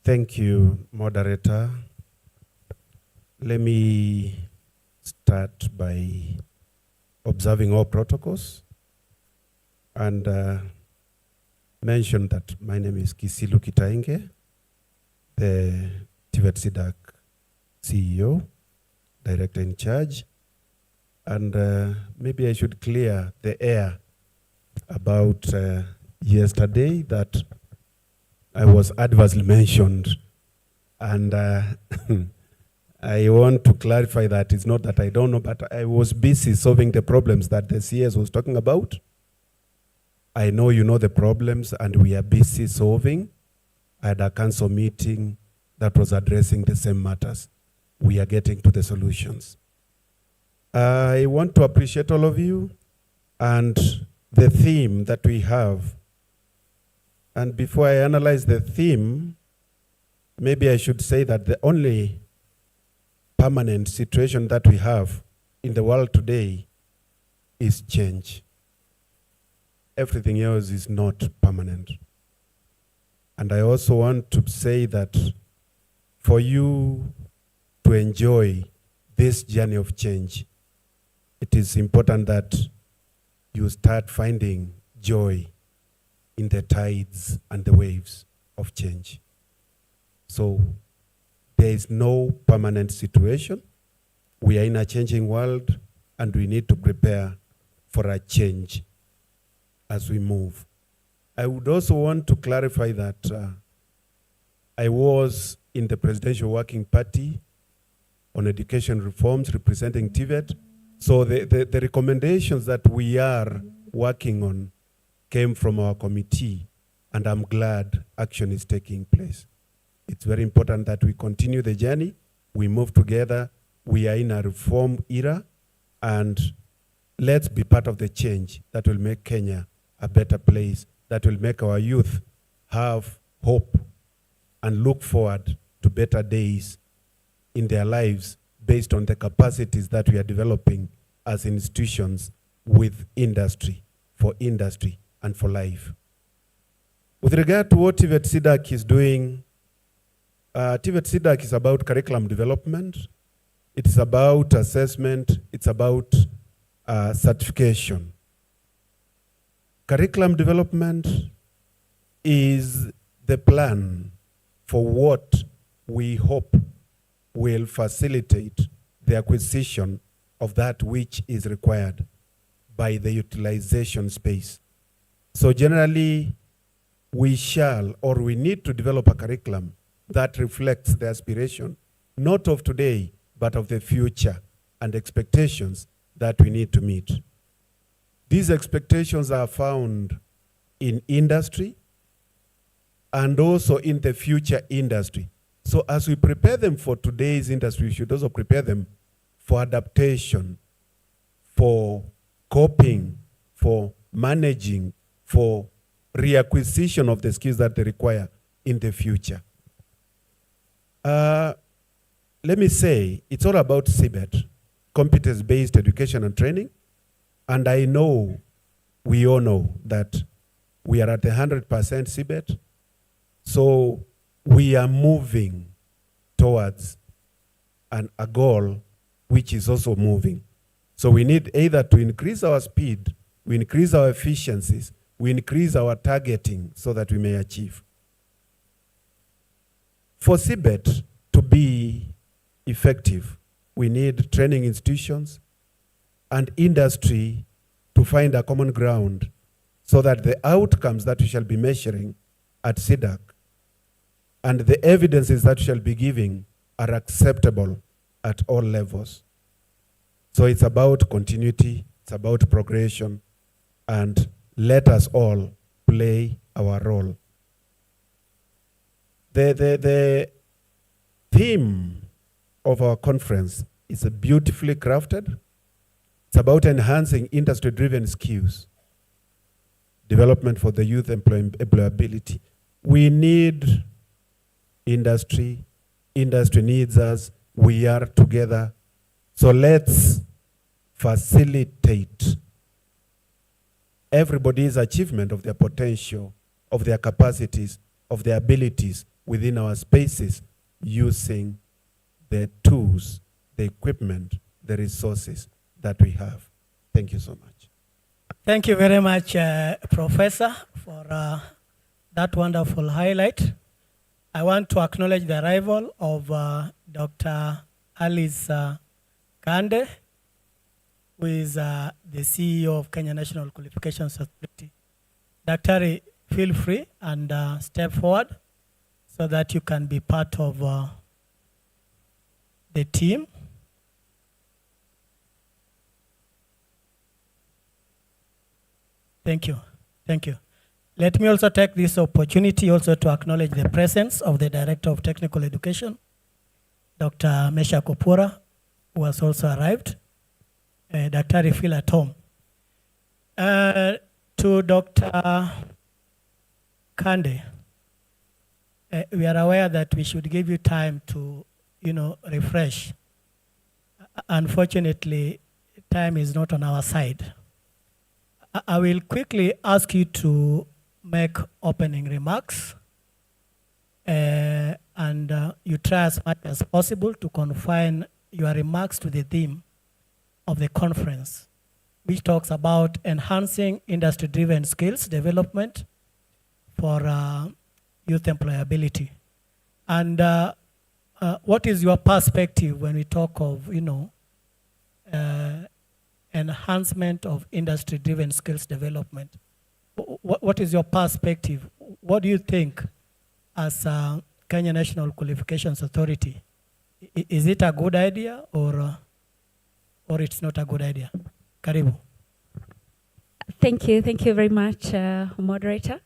Thank you, moderator. Let me start by observing all protocols and mention that my name is Kisilu Kitainge, the Tvet SIDAC CEO, director in charge. And maybe I should clear the air about yesterday that I was adversely mentioned. And I want to clarify that it's not that I don't know, but I was busy solving the problems that the CS was talking about. I know you know the problems, and we are busy solving. I had a council meeting that was addressing the same matters. We are getting to the solutions. I want to appreciate all of you and the theme that we have. And before I analyze the theme, maybe I should say that the only permanent situation that we have in the world today is change. Everything else is not permanent. And I also want to say that for you to enjoy this journey of change, it is important that you start finding joy in the tides and the waves of change. So there is no permanent situation. We are in a changing world, and we need to prepare for a change as we move. I would also want to clarify that I was in the Presidential Working Party on education reforms representing Tvet. So the recommendations that we are working on came from our committee, and I'm glad action is taking place. It's very important that we continue the journey. We move together. We are in a reform era, and let's be part of the change that will make Kenya a better place, that will make our youth have hope and look forward to better days in their lives based on the capacities that we are developing as institutions with industry, for industry and for life. With regard to what Tvet SIDAC is doing, Tvet SIDAC is about curriculum development. It's about assessment. It's about certification. Curriculum development is the plan for what we hope will facilitate the acquisition of that which is required by the utilization space. So generally, we shall or we need to develop a curriculum that reflects the aspiration, not of today, but of the future and expectations that we need to meet. These expectations are found in industry and also in the future industry. So as we prepare them for today's industry, we should also prepare them for adaptation for coping, for managing, for reacquisition of the skills that they require in the future. Let me say, it's all about CBET, competence-based education and training. And I know, we all know that we are at 100% CBET. So we are moving towards a goal which is also moving. So we need either to increase our speed, we increase our efficiencies, we increase our targeting so that we may achieve. For CBET to be effective, we need training institutions and industry to find a common ground so that the outcomes that we shall be measuring at CDAC and the evidences that we shall be giving are acceptable at all levels. So it's about continuity, it's about progression, and let us all play our role. The theme of our conference is beautifully crafted. It's about enhancing industry-driven skills, development for the youth, employability. We need industry, industry needs us, we are together. So let's facilitate everybody's achievement of their potential, of their capacities, of their abilities within our spaces using the tools, the equipment, the resources that we have. Thank you so much. Thank you very much, Professor, for that wonderful highlight. I want to acknowledge the arrival of Dr. Alice Kande, who is the CEO of Kenya National Qualifications Authority. Dr. Feel free and step forward so that you can be part of the team. Thank you. Thank you. Let me also take this opportunity also to acknowledge the presence of the Director of Technical Education, Dr. Mesha Kopura, who has also arrived. Dr. Feel at home. To Dr. Kande, we are aware that we should give you time to, refresh. Unfortunately, time is not on our side. I will quickly ask you to make opening remarks, and you try as much as possible to confine your remarks to the theme of the conference, which talks about enhancing industry-driven skills development for youth employability. And what is your perspective when we talk of, enhancement of industry-driven skills development? What is your perspective? What do you think as Kenya National Qualifications Authority? Is it a good idea or it's not a good idea? Karibu. Thank you very much, moderator.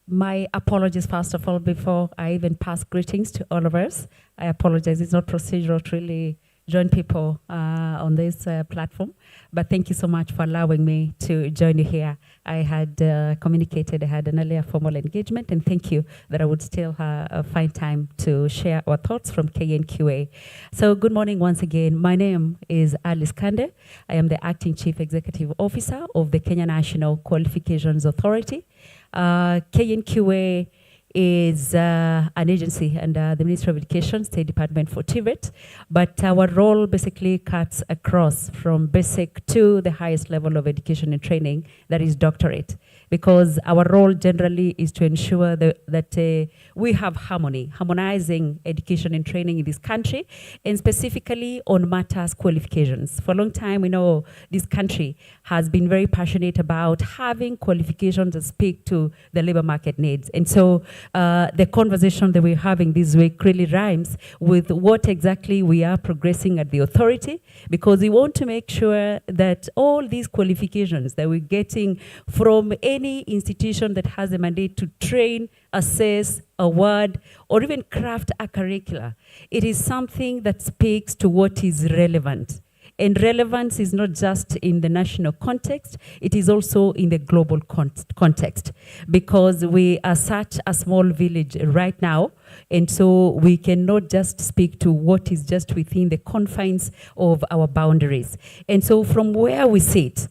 My apologies, first of all, before I even pass greetings to all of us. I apologize, it's not procedural to really join people on this platform, but thank you so much for allowing me to join you here. I had communicated, I had an earlier formal engagement, and thank you that I would still find time to share our thoughts from KNQA. So good morning once again. My name is Alice Kande. I am the Acting Chief Executive Officer of the Kenya National Qualifications Authority. KNQA is an agency under the Ministry of Education, State Department for Tvet, but our role basically cuts across from basic to the highest level of education and training, that is doctorate, because our role generally is to ensure that we have harmonizing education and training in this country, and specifically on matters qualifications. For a long time, we know this country has been very passionate about having qualifications that speak to the labor market needs. And so the conversation that we're having this week really rhymes with what exactly we are progressing at the authority, because we want to make sure that all these qualifications that we're getting from any institution that has a mandate to train, assess, award, or even craft a curricula, it is something that speaks to what is relevant. And relevance is not just in the national context, it is also in the global context, because we are such a small village right now, and so we cannot just speak to what is just within the confines of our boundaries. And so from where we sit,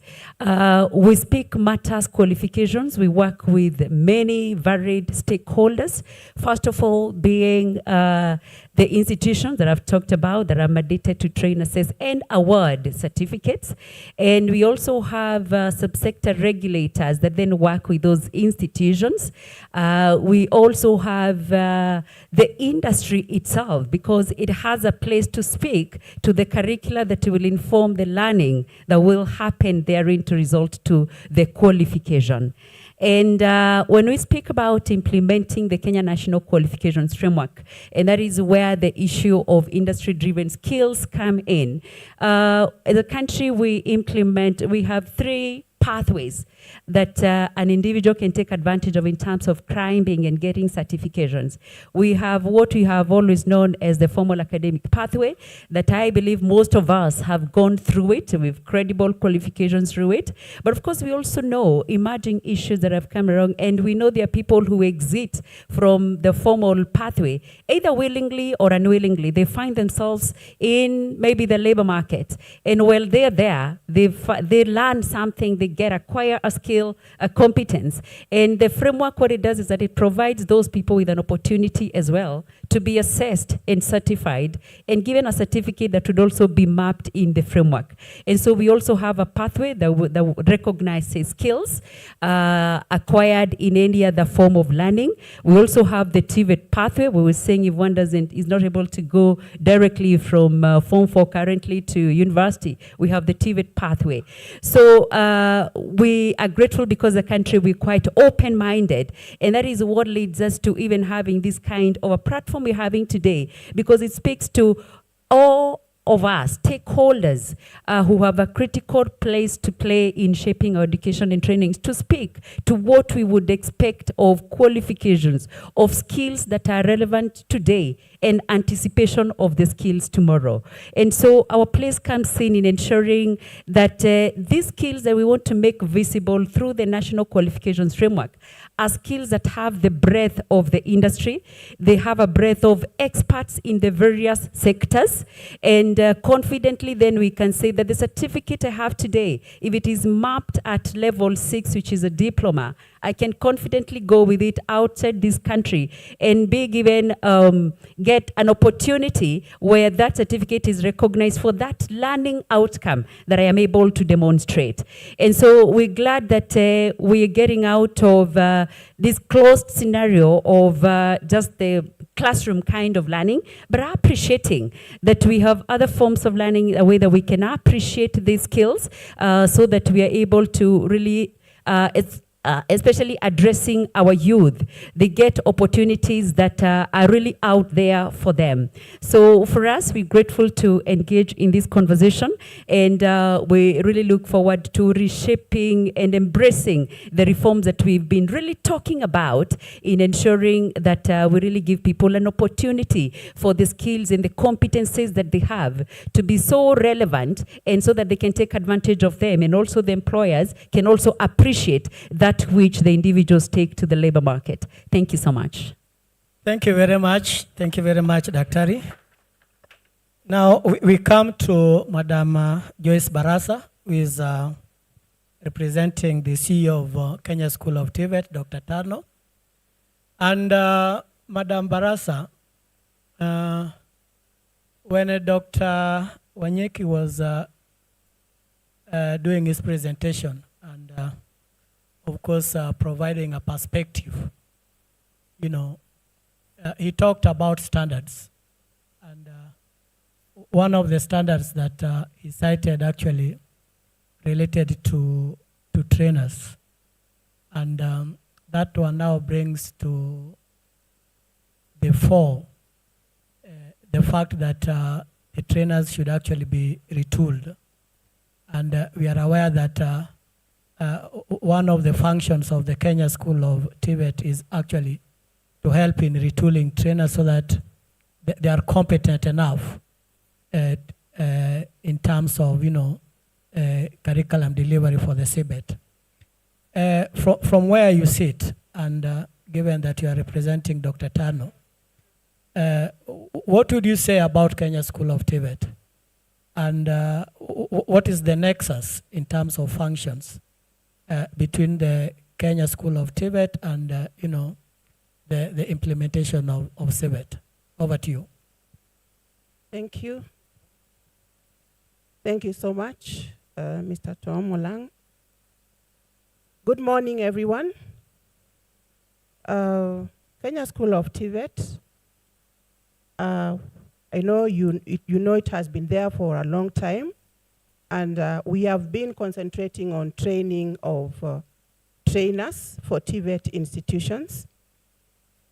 we speak matters qualifications. We work with many varied stakeholders. First of all, being the institutions that I've talked about that are mandated to train, assess, and award certificates. And we also have subsector regulators that then work with those institutions. We also have the industry itself, because it has a place to speak to the curricula that will inform the learning that will happen therein to result to the qualification. And when we speak about implementing the Kenya National Qualifications Framework, and that is where the issue of industry-driven skills come in. As a country, we have 3 pathways that an individual can take advantage of in terms of climbing and getting certifications. We have what we have always known as the formal academic pathway, that I believe most of us have gone through it with credible qualifications through it. But of course, we also know emerging issues that have come along, and we know there are people who exit from the formal pathway, either willingly or unwillingly. They find themselves in maybe the labor market, and while they're there, they learn something, they acquire a skill, a competence. And the framework, what it does is that it provides those people with an opportunity as well to be assessed and certified and given a certificate that would also be mapped in the framework. And so we also have a pathway that recognizes skills acquired in any other form of learning. We also have the Tvet pathway, where we're saying if one is not able to go directly from Form 4 currently to university, we have the Tvet pathway. So we are grateful because the country, we're quite open-minded, and that is what leads us to even having this kind of a platform we're having today, because it speaks to all of us, stakeholders who have a critical place to play in shaping our education and trainings, to speak to what we would expect of qualifications, of skills that are relevant today and anticipation of the skills tomorrow. And so our place comes in ensuring that these skills that we want to make visible through the National Qualifications Framework are skills that have the breadth of the industry. They have a breadth of experts in the various sectors. And confidently then we can say that the certificate I have today, if it is mapped at level 6, which is a diploma, I can confidently go with it outside this country and be given, get an opportunity where that certificate is recognized for that learning outcome that I am able to demonstrate. And so we're glad that we're getting out of this closed scenario of just the classroom kind of learning, but appreciating that we have other forms of learning, a way that we can appreciate these skills so that we are able to really, especially addressing our youth, they get opportunities that are really out there for them. So for us, we're grateful to engage in this conversation, and we really look forward to reshaping and embracing the reforms that we've been really talking about in ensuring that we really give people an opportunity for the skills and the competencies that they have to be so relevant, and so that they can take advantage of them, and also the employers can also appreciate that which the individuals take to the labor market. Thank you so much. Thank you very much. Thank you very much, Daktari. Now we come to Madam Joyce Barasa, who is representing the CEO of Kenya School of Tvet, Dr. Tarno. And Madam Barasa, when Dr. Wanyeki was doing his presentation, and of course, providing a perspective, you know, he talked about standards. And one of the standards that he cited actually related to trainers. And that one now brings to the fore the fact that the trainers should actually be retooled. And we are aware that one of the functions of the Kenya School of Tvet is actually to help in retooling trainers so that they are competent enough in terms of, curriculum delivery for the CBET. From where you sit, and given that you are representing Dr. Tano, what would you say about Kenya School of Tvet? And what is the nexus in terms of functions between the Kenya School of Tvet and, the implementation of CBET? Over to you. Thank you. Thank you so much, Mr. Tom Olang. Good morning, everyone. Kenya School of Tvet, I know you know it has been there for a long time, and we have been concentrating on training of trainers for Tvet institutions.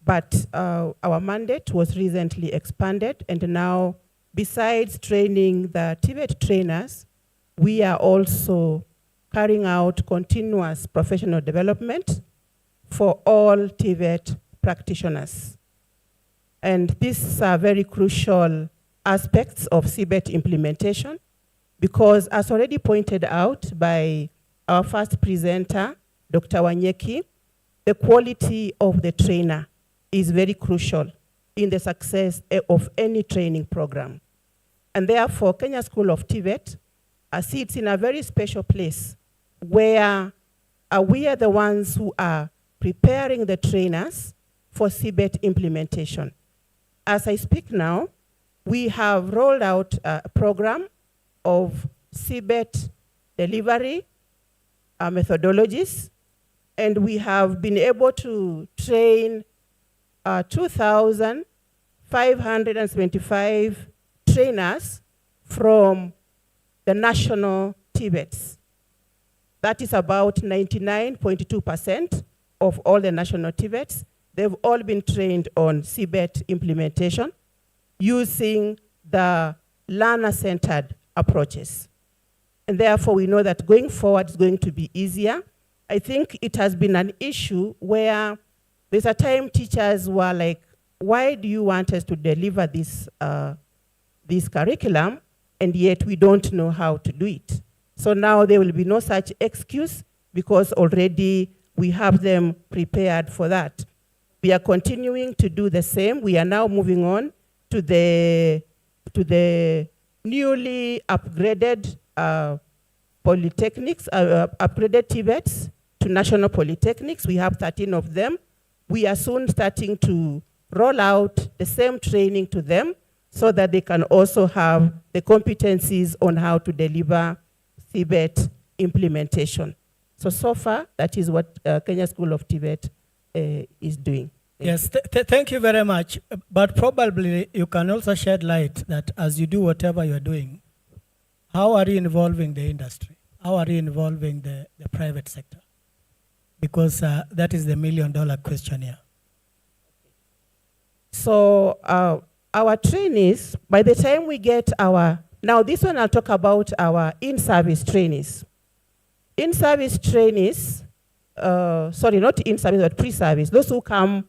But our mandate was recently expanded, and now, besides training the Tvet trainers, we are also carrying out continuous professional development for all Tvet practitioners. And these are very crucial aspects of CBET implementation, because as already pointed out by our first presenter, Dr. Wanyeki, the quality of the trainer is very crucial in the success of any training program. And therefore, Kenya School of Tvet sits in a very special place where we are the ones who are preparing the trainers for CBET implementation. As I speak now, we have rolled out a program of CBET delivery methodologies, and we have been able to train 2,575 trainers from the national Tvets. That is about 99.2% of all the national Tvets. They've all been trained on CBET implementation using the learner-centered approaches. And therefore, we know that going forward is going to be easier. I think it has been an issue where there's a time teachers were like, why do you want us to deliver this, this curriculum, and yet we don't know how to do it? So now there will be no such excuse, because already we have them prepared for that. We are continuing to do the same. We are now moving on to the newly upgraded polytechnics, upgraded Tvets to national polytechnics. We have 13 of them. We are soon starting to roll out the same training to them so that they can also have the competencies on how to deliver CBET implementation. So far, that is what Kenya School of Tvet is doing. Thank you very much. But probably you can also shed light that as you do whatever you're doing, how are you involving the industry? How are you involving the private sector? Because that is the $1 million question here. So our trainees, by the time we get our, now this one I'll talk about our in-service trainees. In-service trainees, sorry, not in-service, but pre-service, those who come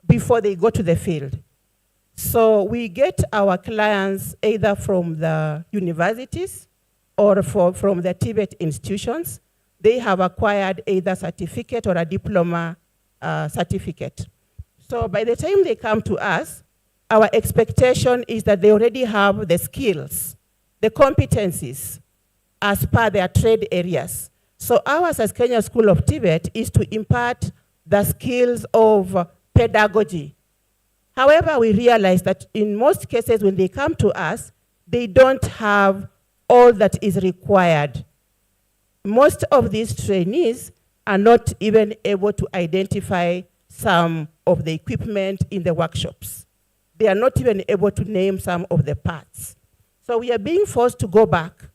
before they go to the field. So we get our clients either from the universities or from the Tvet institutions. They have acquired either certificate or a diploma certificate. So by the time they come to us, our expectation is that they already have the skills, the competencies as per their trade areas. So ours as Kenya School of Tvet is to impart the skills of pedagogy. However, we realize that in most cases when they come to us, they don't have all that is required. Most of these trainees are not even able to identify some of the equipment in the workshops. They are not even able to name some of the parts. So we are being forced to go back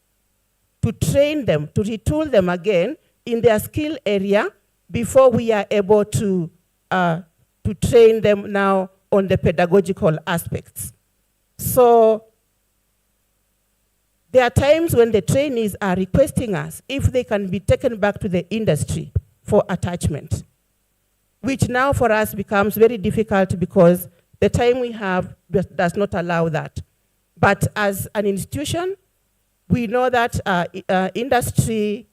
to train them, to retool them again in their skill area before we are able to train them now on the pedagogical aspects. So there are times when the trainees are requesting us if they can be taken back to the industry for attachment, which now for us becomes very difficult because the time we have does not allow that. But as an institution, we know that industry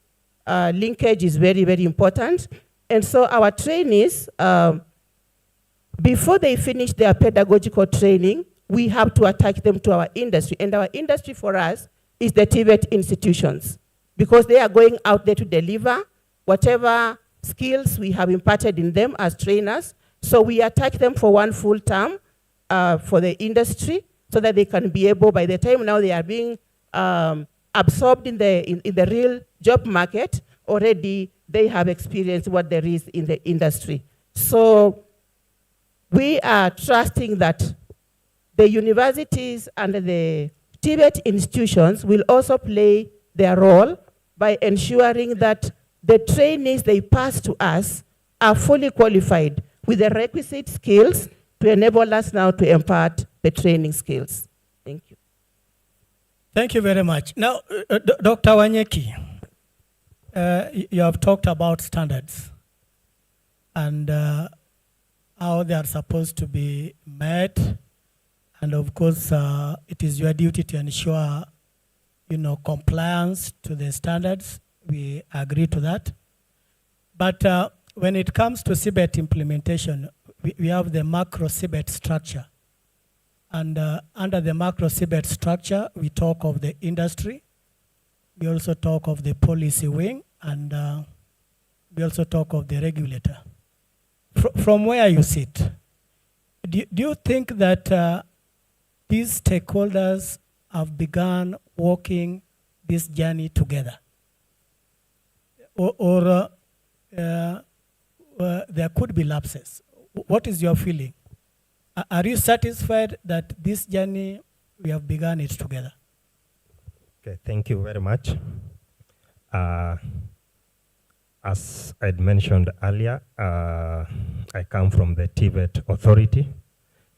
linkage is very, very important. And so our trainees, before they finish their pedagogical training, we have to attach them to our industry. And our industry for us is the Tvet institutions, because they are going out there to deliver whatever skills we have imparted in them as trainers. So we attach them for one full term for the industry, so that they can be able, by the time now they are being absorbed in the real job market, already they have experienced what there is in the industry. So we are trusting that the universities and the Tvet institutions will also play their role by ensuring that the trainees they pass to us are fully qualified with the requisite skills to enable us now to impart the training skills. Thank you. Thank you very much. Now, Dr. Wanyeki, you have talked about standards and how they are supposed to be met. And of course, it is your duty to ensure, compliance to the standards. We agree to that. But when it comes to CBET implementation, we have the macro CBET structure. And under the macro CBET structure, we talk of the industry. We also talk of the policy wing, and we also talk of the regulator. From where you sit, do you think that these stakeholders have begun walking this journey together? Or there could be lapses? What is your feeling? Are you satisfied that this journey, we have begun it together? Okay, thank you very much. As I'd mentioned earlier, I come from the Tvet Authority.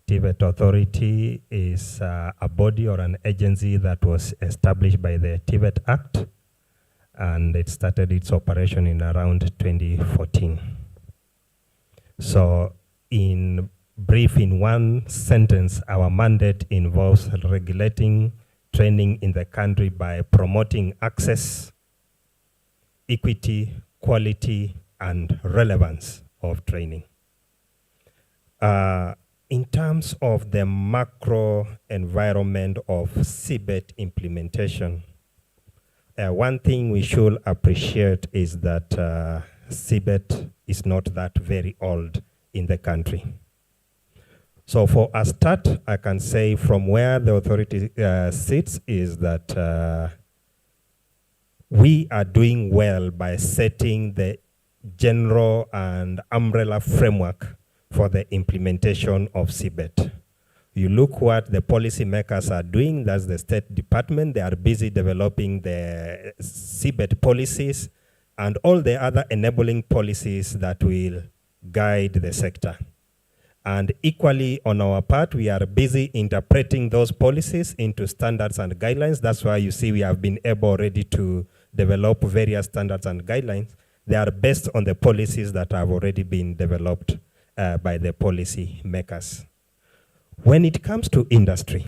Tvet Authority is a body or an agency that was established by the Tvet Act, and it started its operation in around 2014. So in brief, in one sentence, our mandate involves regulating training in the country by promoting access, equity, quality, and relevance of training. In terms of the macro environment of CBET implementation, one thing we should appreciate is that CBET is not that very old in the country. So for a start, I can say from where the authority sits is that we are doing well by setting the general and umbrella framework for the implementation of CBET. You look what the policymakers are doing, that's the State Department. They are busy developing the CBET policies and all the other enabling policies that will guide the sector. And equally on our part, we are busy interpreting those policies into standards and guidelines. That's why you see we have been able already to develop various standards and guidelines. They are based on the policies that have already been developed by the policy makers. When it comes to industry,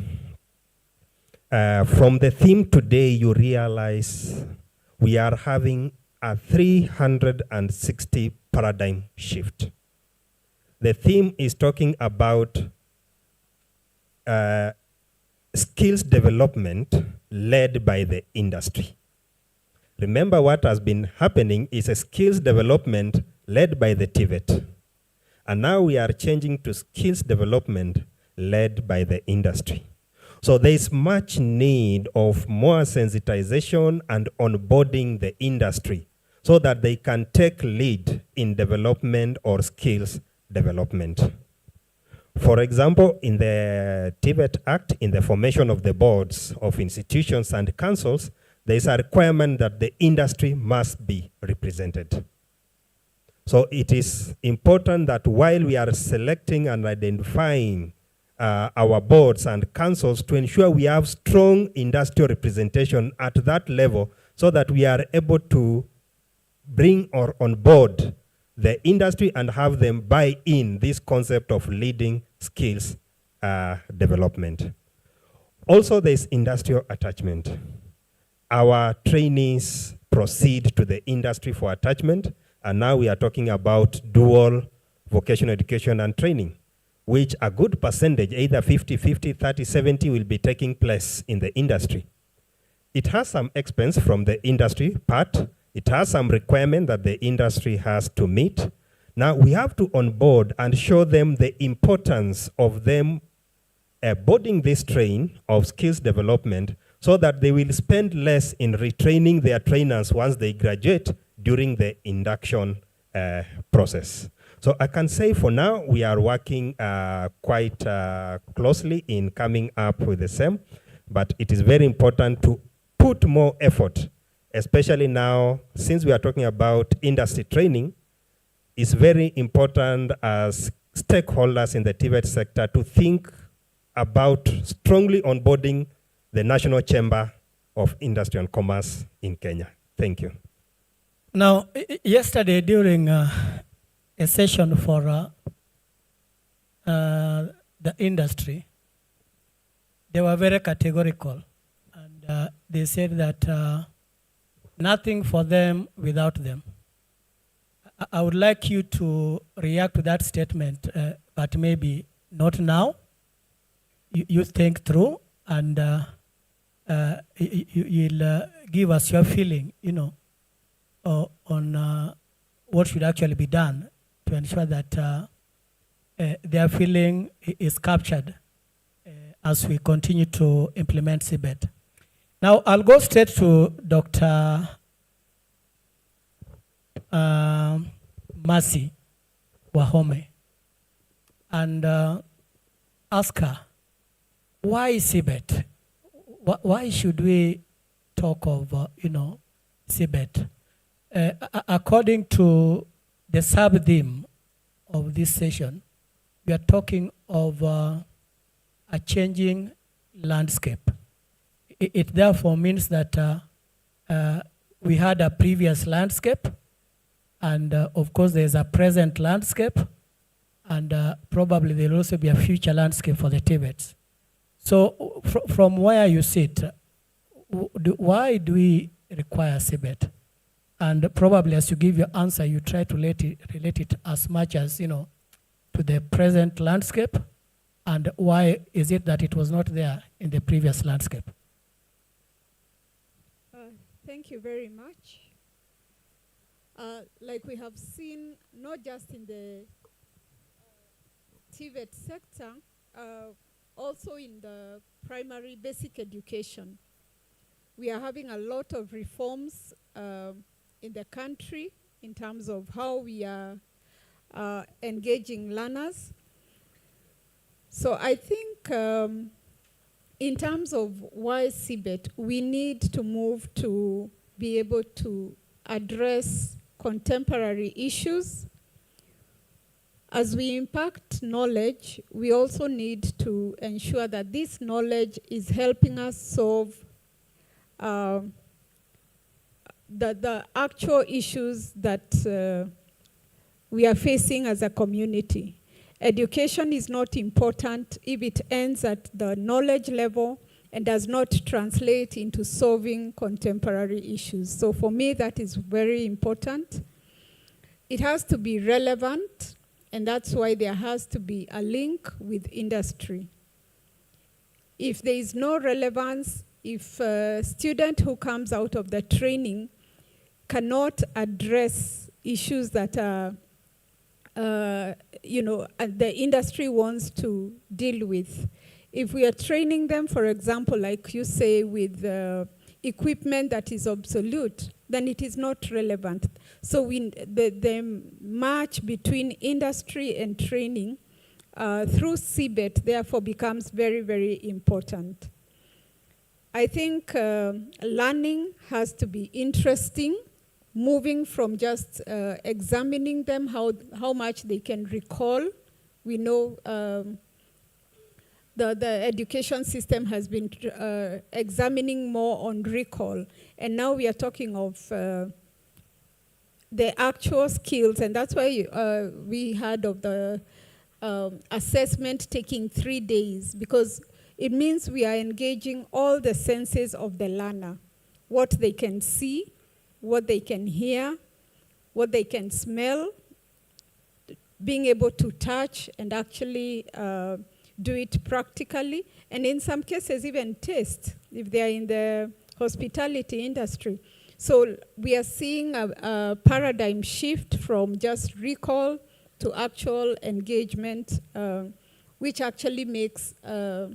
from the theme today, you realize we are having a 360 paradigm shift. The theme is talking about skills development led by the industry. Remember, what has been happening is a skills development led by the Tvet. And now we are changing to skills development led by the industry. So there is much need of more sensitization and onboarding the industry so that they can take lead in development or skills development. For example, in the Tvet Act, in the formation of the boards of institutions and councils, there is a requirement that the industry must be represented. So it is important that while we are selecting and identifying our boards and councils, to ensure we have strong industrial representation at that level so that we are able to bring or on board the industry and have them buy in this concept of leading skills development. Also, there's industrial attachment. Our trainees proceed to the industry for attachment, and now we are talking about dual vocational education and training, which a good percentage, either 50-50, 30-70, will be taking place in the industry. It has some expense from the industry part. It has some requirement that the industry has to meet. Now we have to onboard and show them the importance of them boarding this train of skills development so that they will spend less in retraining their trainers once they graduate during the induction process. So I can say for now, we are working quite closely in coming up with the same, but it is very important to put more effort, especially now, since we are talking about industry training. It's very important as stakeholders in the Tvet sector to think about strongly onboarding the National Chamber of Industry and Commerce in Kenya. Thank you. Now, yesterday during a session for the industry, they were very categorical. And they said that nothing for them without them. I would like you to react to that statement, but maybe not now. You think through, and you'll give us your feeling, on what should actually be done to ensure that their feeling is captured as we continue to implement CBET. Now, I'll go straight to Dr. Mercy Wahome and ask her, why CBET? Why should we talk of, CBET? According to the sub-theme of this session, we are talking of a changing landscape. It therefore means that we had a previous landscape, and of course there's a present landscape, and probably there'll also be a future landscape for the Tvets. So from where you sit, why do we require CBET? And probably as you give your answer, you try to relate it as much as, to the present landscape, and why is it that it was not there in the previous landscape? Thank you very much. Like we have seen, not just in the Tvet sector, also in the primary basic education, we are having a lot of reforms in the country in terms of how we are engaging learners. So I think in terms of why CBET, we need to move to be able to address contemporary issues. As we impact knowledge, we also need to ensure that this knowledge is helping us solve the actual issues that we are facing as a community. Education is not important if it ends at the knowledge level and does not translate into solving contemporary issues. So for me, that is very important. It has to be relevant, and that's why there has to be a link with industry. If there is no relevance, if a student who comes out of the training cannot address issues that are, the industry wants to deal with. If we are training them, for example, like you say, with equipment that is obsolete, then it is not relevant. So the match between industry and training through CBET therefore becomes very, very important. I think learning has to be interesting, moving from just examining them, how much they can recall. We know the education system has been examining more on recall. And now we are talking of the actual skills. And that's why we heard of the assessment taking 3 days, because It means we are engaging all the senses of the learner, what they can see, what they can hear, what they can smell, being able to touch and actually do it practically, and in some cases even taste if they are in the hospitality industry. So we are seeing a paradigm shift from just recall to actual engagement, which actually makes a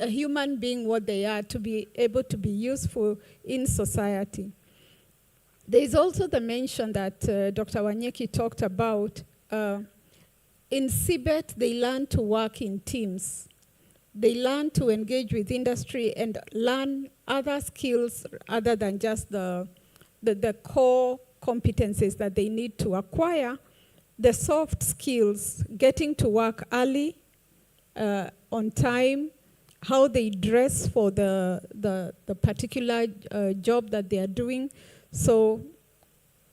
human being what they are to be able to be useful in society. There is also the mention that Dr. Wanyeki talked about. In CBET, they learn to work in teams. They learn to engage with industry and learn other skills other than just the core competencies that they need to acquire. The soft skills, getting to work early, on time, how they dress for the particular job that they are doing. So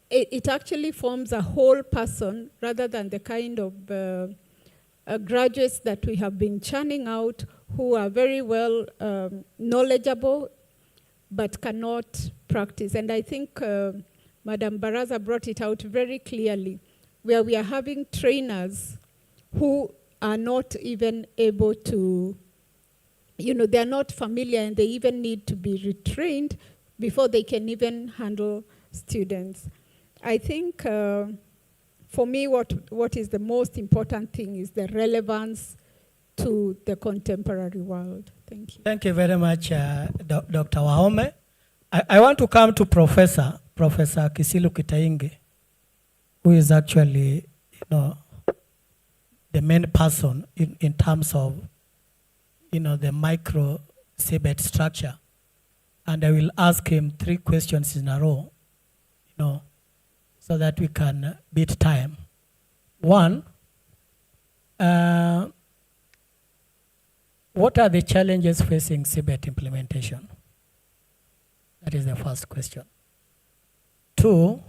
it actually forms a whole person rather than the kind of graduates that we have been churning out who are very well knowledgeable but cannot practice. And I think Madam Baraza brought it out very clearly, where we are having trainers who are not even able to, they're not familiar and they even need to be retrained before they can even handle students. I think for me what is the most important thing is the relevance to the contemporary world. Thank you. Thank you very much, Dr. Wahome. I want to come to Professor Kisilu Kitainge, who is actually, the main person in terms of, the micro CBET structure. And I will ask him 3 questions in a row, so that we can beat time. 1, what are the challenges facing CBET implementation? That is the first question. 2,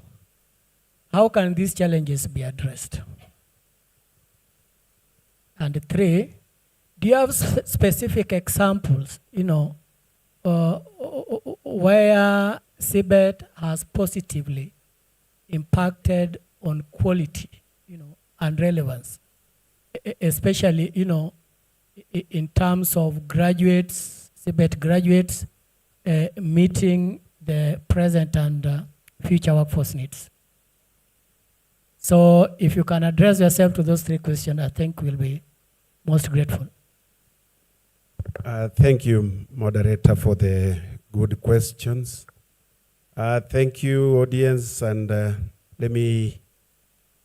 how can these challenges be addressed? And 3, do you have specific examples, where CBET has positively impacted on quality, and relevance, especially, in terms of graduates, CBET graduates, meeting the present and future workforce needs? So if you can address yourself to those 3 questions, I think we'll be most grateful. Thank you, moderator, for the good questions. Thank you, audience, and let me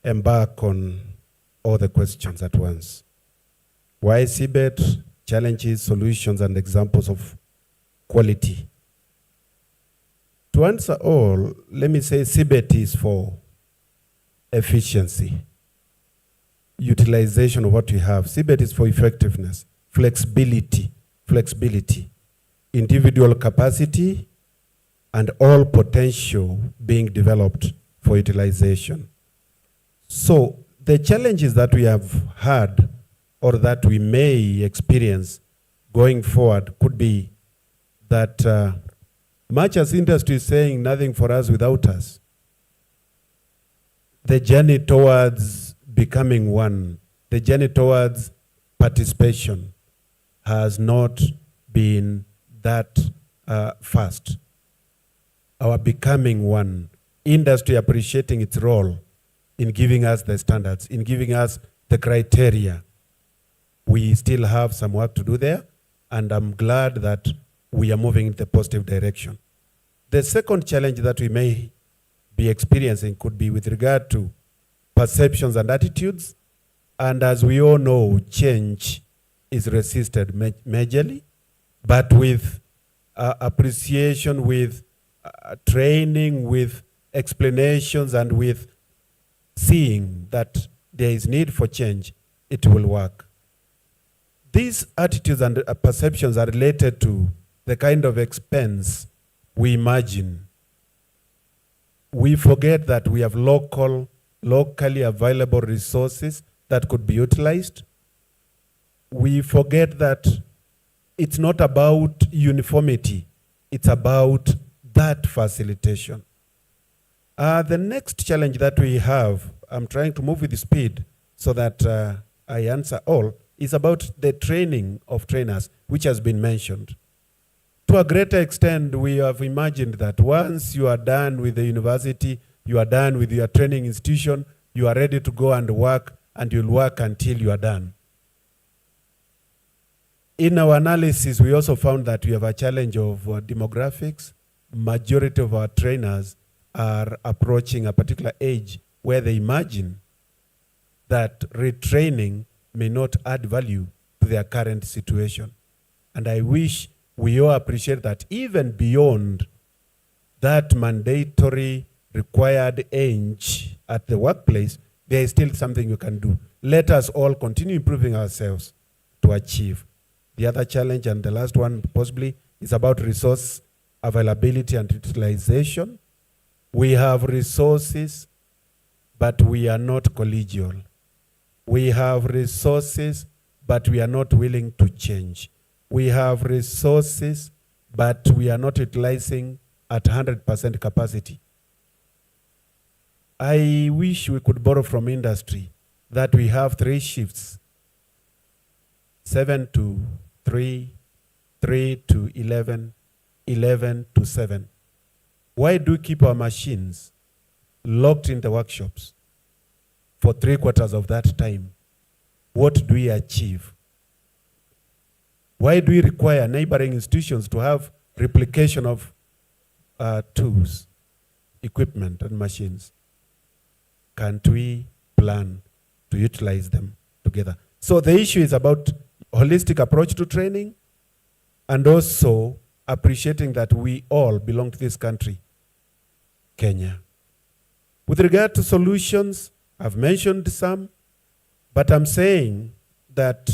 embark on all the questions at once. Why CBET? Challenges, solutions, and examples of quality. To answer all, let me say CBET is for efficiency, utilization of what we have. CBET is for effectiveness, flexibility, individual capacity, and all potential being developed for utilization. So the challenges that we have had or that we may experience going forward could be that much as industry is saying nothing for us without us, the journey towards becoming one, the journey towards participation has not been that fast. Our becoming one, industry appreciating its role in giving us the standards, in giving us the criteria. We still have some work to do there, and I'm glad that we are moving in the positive direction. The second challenge that we may be experiencing could be with regard to perceptions and attitudes. And as we all know, change is resisted majorly, but with appreciation, with training, with explanations, and with seeing that there is need for change, it will work. These attitudes and perceptions are related to the kind of expense we imagine. We forget that we have locally available resources that could be utilized. We forget that it's not about uniformity, it's about that facilitation. The next challenge that we have, I'm trying to move with speed so that I answer all, is about the training of trainers, which has been mentioned. To a greater extent, we have imagined that once you are done with the university, you are done with your training institution, you are ready to go and work, and you'll work until you are done. In our analysis, we also found that we have a challenge of demographics. Majority of our trainers are approaching a particular age where they imagine that retraining may not add value to their current situation. And I wish we all appreciate that even beyond that mandatory required age at the workplace, there is still something you can do. Let us all continue improving ourselves to achieve. The other challenge, and the last one possibly, is about resource availability and utilization. We have resources, but we are not collegial. We have resources, but we are not willing to change. We have resources, but we are not utilizing at 100% capacity. I wish we could borrow from industry that we have 3 shifts, 7 to 3, 3 to 11, 11 to 7. Why do we keep our machines locked in the workshops for 3/4 of that time? What do we achieve? Why do we require neighboring institutions to have replication of tools, equipment, and machines? Can't we plan to utilize them together? So the issue is about holistic approach to training and also appreciating that we all belong to this country, Kenya. With regard to solutions, I've mentioned some, but I'm saying that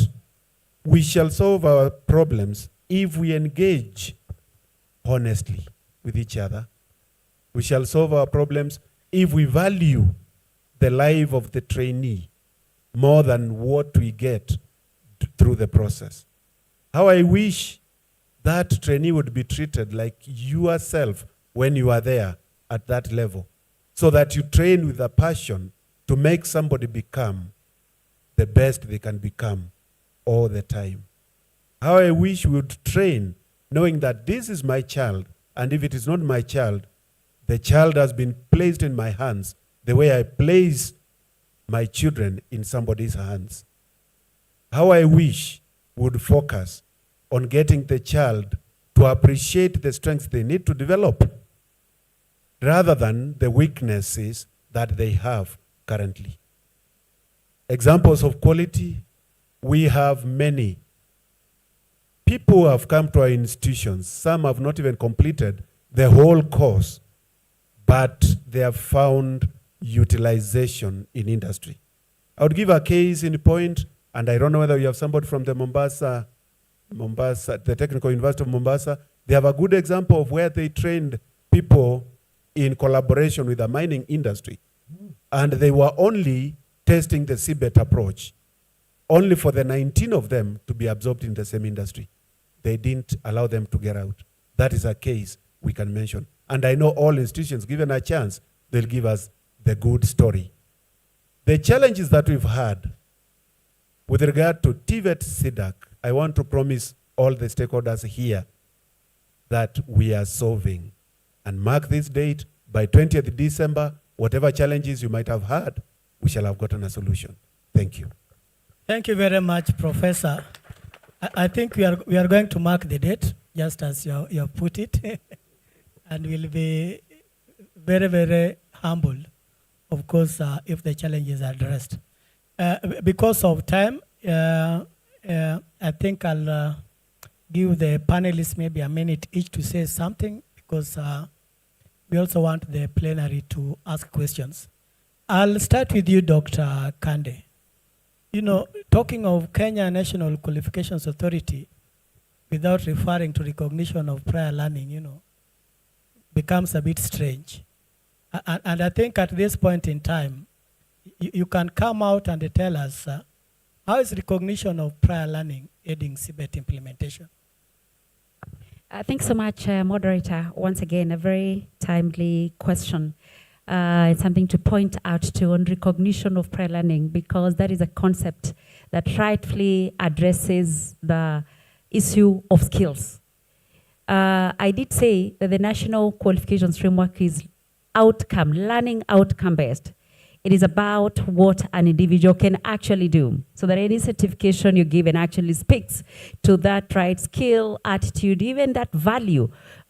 we shall solve our problems if we engage honestly with each other. We shall solve our problems if we value the life of the trainee more than what we get through the process. How I wish that trainee would be treated like yourself when you are there at that level, so that you train with a passion to make somebody become the best they can become all the time. How I wish we would train knowing that this is my child, and if it is not my child, the child has been placed in my hands the way I place my children in somebody's hands. How I wish we would focus on getting the child to appreciate the strengths they need to develop rather than the weaknesses that they have currently. Examples of quality, we have many. People who have come to our institutions, some have not even completed the whole course, but they have found utilization in industry. I would give a case in point, and I don't know whether you have somebody from the Mombasa, the Technical University of Mombasa. They have a good example of where they trained people in collaboration with the mining industry. And they were only testing the CBET approach, only for the 19 of them to be absorbed in the same industry. They didn't allow them to get out. That is a case we can mention. And I know all institutions, given a chance, they'll give us the good story. The challenges that we've had with regard to Tvet SIDAC, I want to promise all the stakeholders here that we are solving. And mark this date, by 20th December, whatever challenges you might have had, we shall have gotten a solution. Thank you. Thank you very much, Professor. I think we are going to mark the date, just as you have put it, and we'll be very, very humbled, of course, if the challenges are addressed. Because of time, I think I'll give the panelists maybe a minute each to say something, because we also want the plenary to ask questions. I'll start with you, Dr. Kande. You know, talking of Kenya National Qualifications Authority without referring to recognition of prior learning, you know, becomes a bit strange. And I think at this point in time, you can come out and tell us how is recognition of prior learning aiding CBET implementation? Thanks so much, moderator. Once again, a very timely question. It's something to point out to on recognition of prior learning, because that is a concept that rightfully addresses the issue of skills. I did say that the National Qualifications Framework is learning outcome based. It is about what an individual can actually do, so that any certification you give actually speaks to that right skill, attitude, even that value,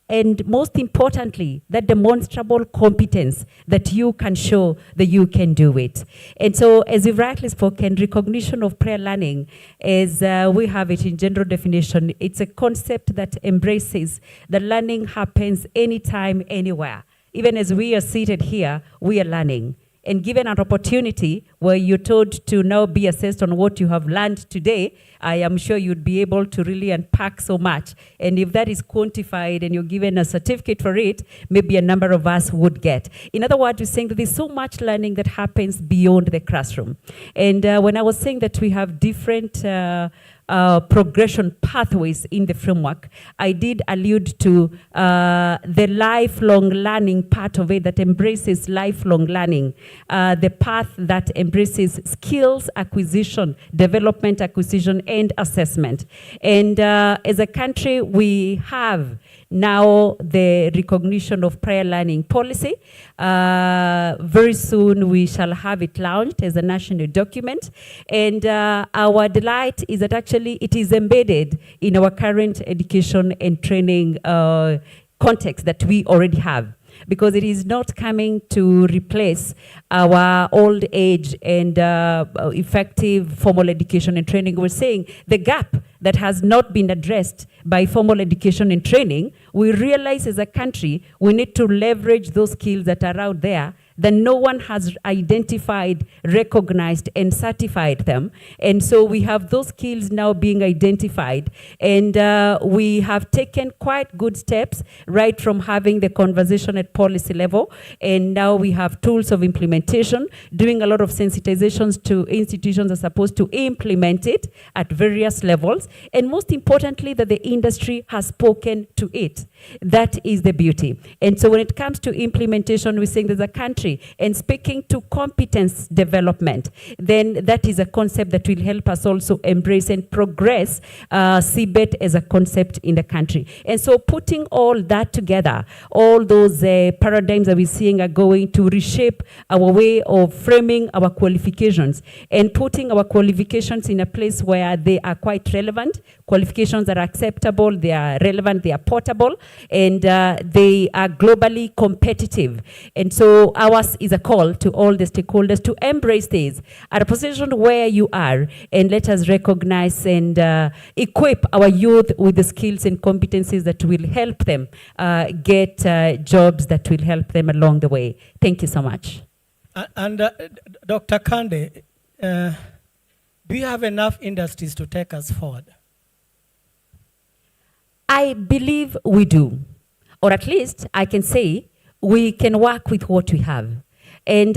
and most importantly, that demonstrable competence that you can show that you can do it. And so, as you've rightly spoken, recognition of prior learning is, we have it in general definition. It's a concept that embraces that learning happens anytime, anywhere. Even as we are seated here, we are learning. And given an opportunity where you're told to now be assessed on what you have learned today, I am sure you'd be able to really unpack so much. And if that is quantified and you're given a certificate for it, maybe a number of us would get. In other words, we're saying that there's so much learning that happens beyond the classroom. And when I was saying that we have different progression pathways in the framework, I did allude to the lifelong learning part of it that embraces lifelong learning, the path that embraces skills acquisition, development acquisition, and assessment. And as a country, we have now the recognition of prior learning policy. Very soon we shall have it launched as a national document. And our delight is that actually it is embedded in our current education and training context that we already have, because it is not coming to replace our old age and effective formal education and training. We're saying the gap that has not been addressed by formal education and training, we realize as a country we need to leverage those skills that are out there that no one has identified, recognized, and certified them. And so we have those skills now being identified. And we have taken quite good steps, right from having the conversation at policy level. And now we have tools of implementation, doing a lot of sensitizations to institutions that are supposed to implement it at various levels. And most importantly, that the industry has spoken to it. That is the beauty. And so when it comes to implementation, we're saying there's a country and speaking to competence development, then that is a concept that will help us also embrace and progress CBET as a concept in the country. And so putting all that together, all those paradigms that we're seeing are going to reshape our way of framing our qualifications and putting our qualifications in a place where they are quite relevant. Qualifications that are acceptable, they are relevant, they are portable, and they are globally competitive. And so ours is a call to all the stakeholders to embrace this at a position where you are, and let us recognize and equip our youth with the skills and competencies that will help them get jobs that will help them along the way. Thank you so much. And Dr. Kande, do you have enough industries to take us forward? I believe we do, or at least I can say we can work with what we have. And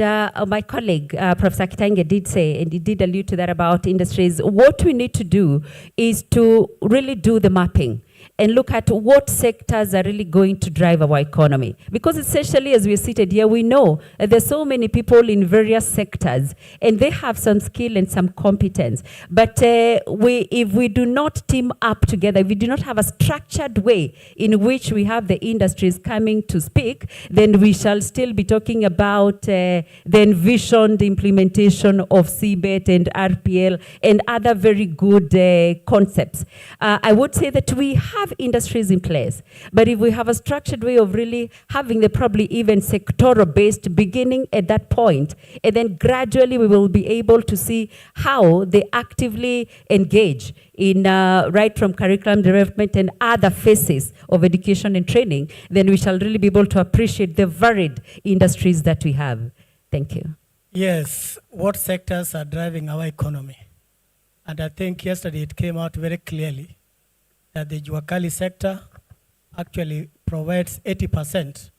my colleague, Professor Kitenge, did say, and he did allude to that about industries. What we need to do is to really do the mapping and look at what sectors are really going to drive our economy. Because essentially, as we're seated here, we know that there's so many people in various sectors, and they have some skill and some competence. But if we do not team up together, if we do not have a structured way in which we have the industries coming to speak, then we shall still be talking about the envisioned implementation of CBET and RPL and other very good concepts. I would say that we have industries in place, but if we have a structured way of really having the probably even sectoral based beginning at that point, and then gradually we will be able to see how they actively engage in right from curriculum development and other phases of education and training, then we shall really be able to appreciate the varied industries that we have. Thank you. Yes, what sectors are driving our economy? And I think yesterday it came out very clearly that the Juakali sector actually provides 80%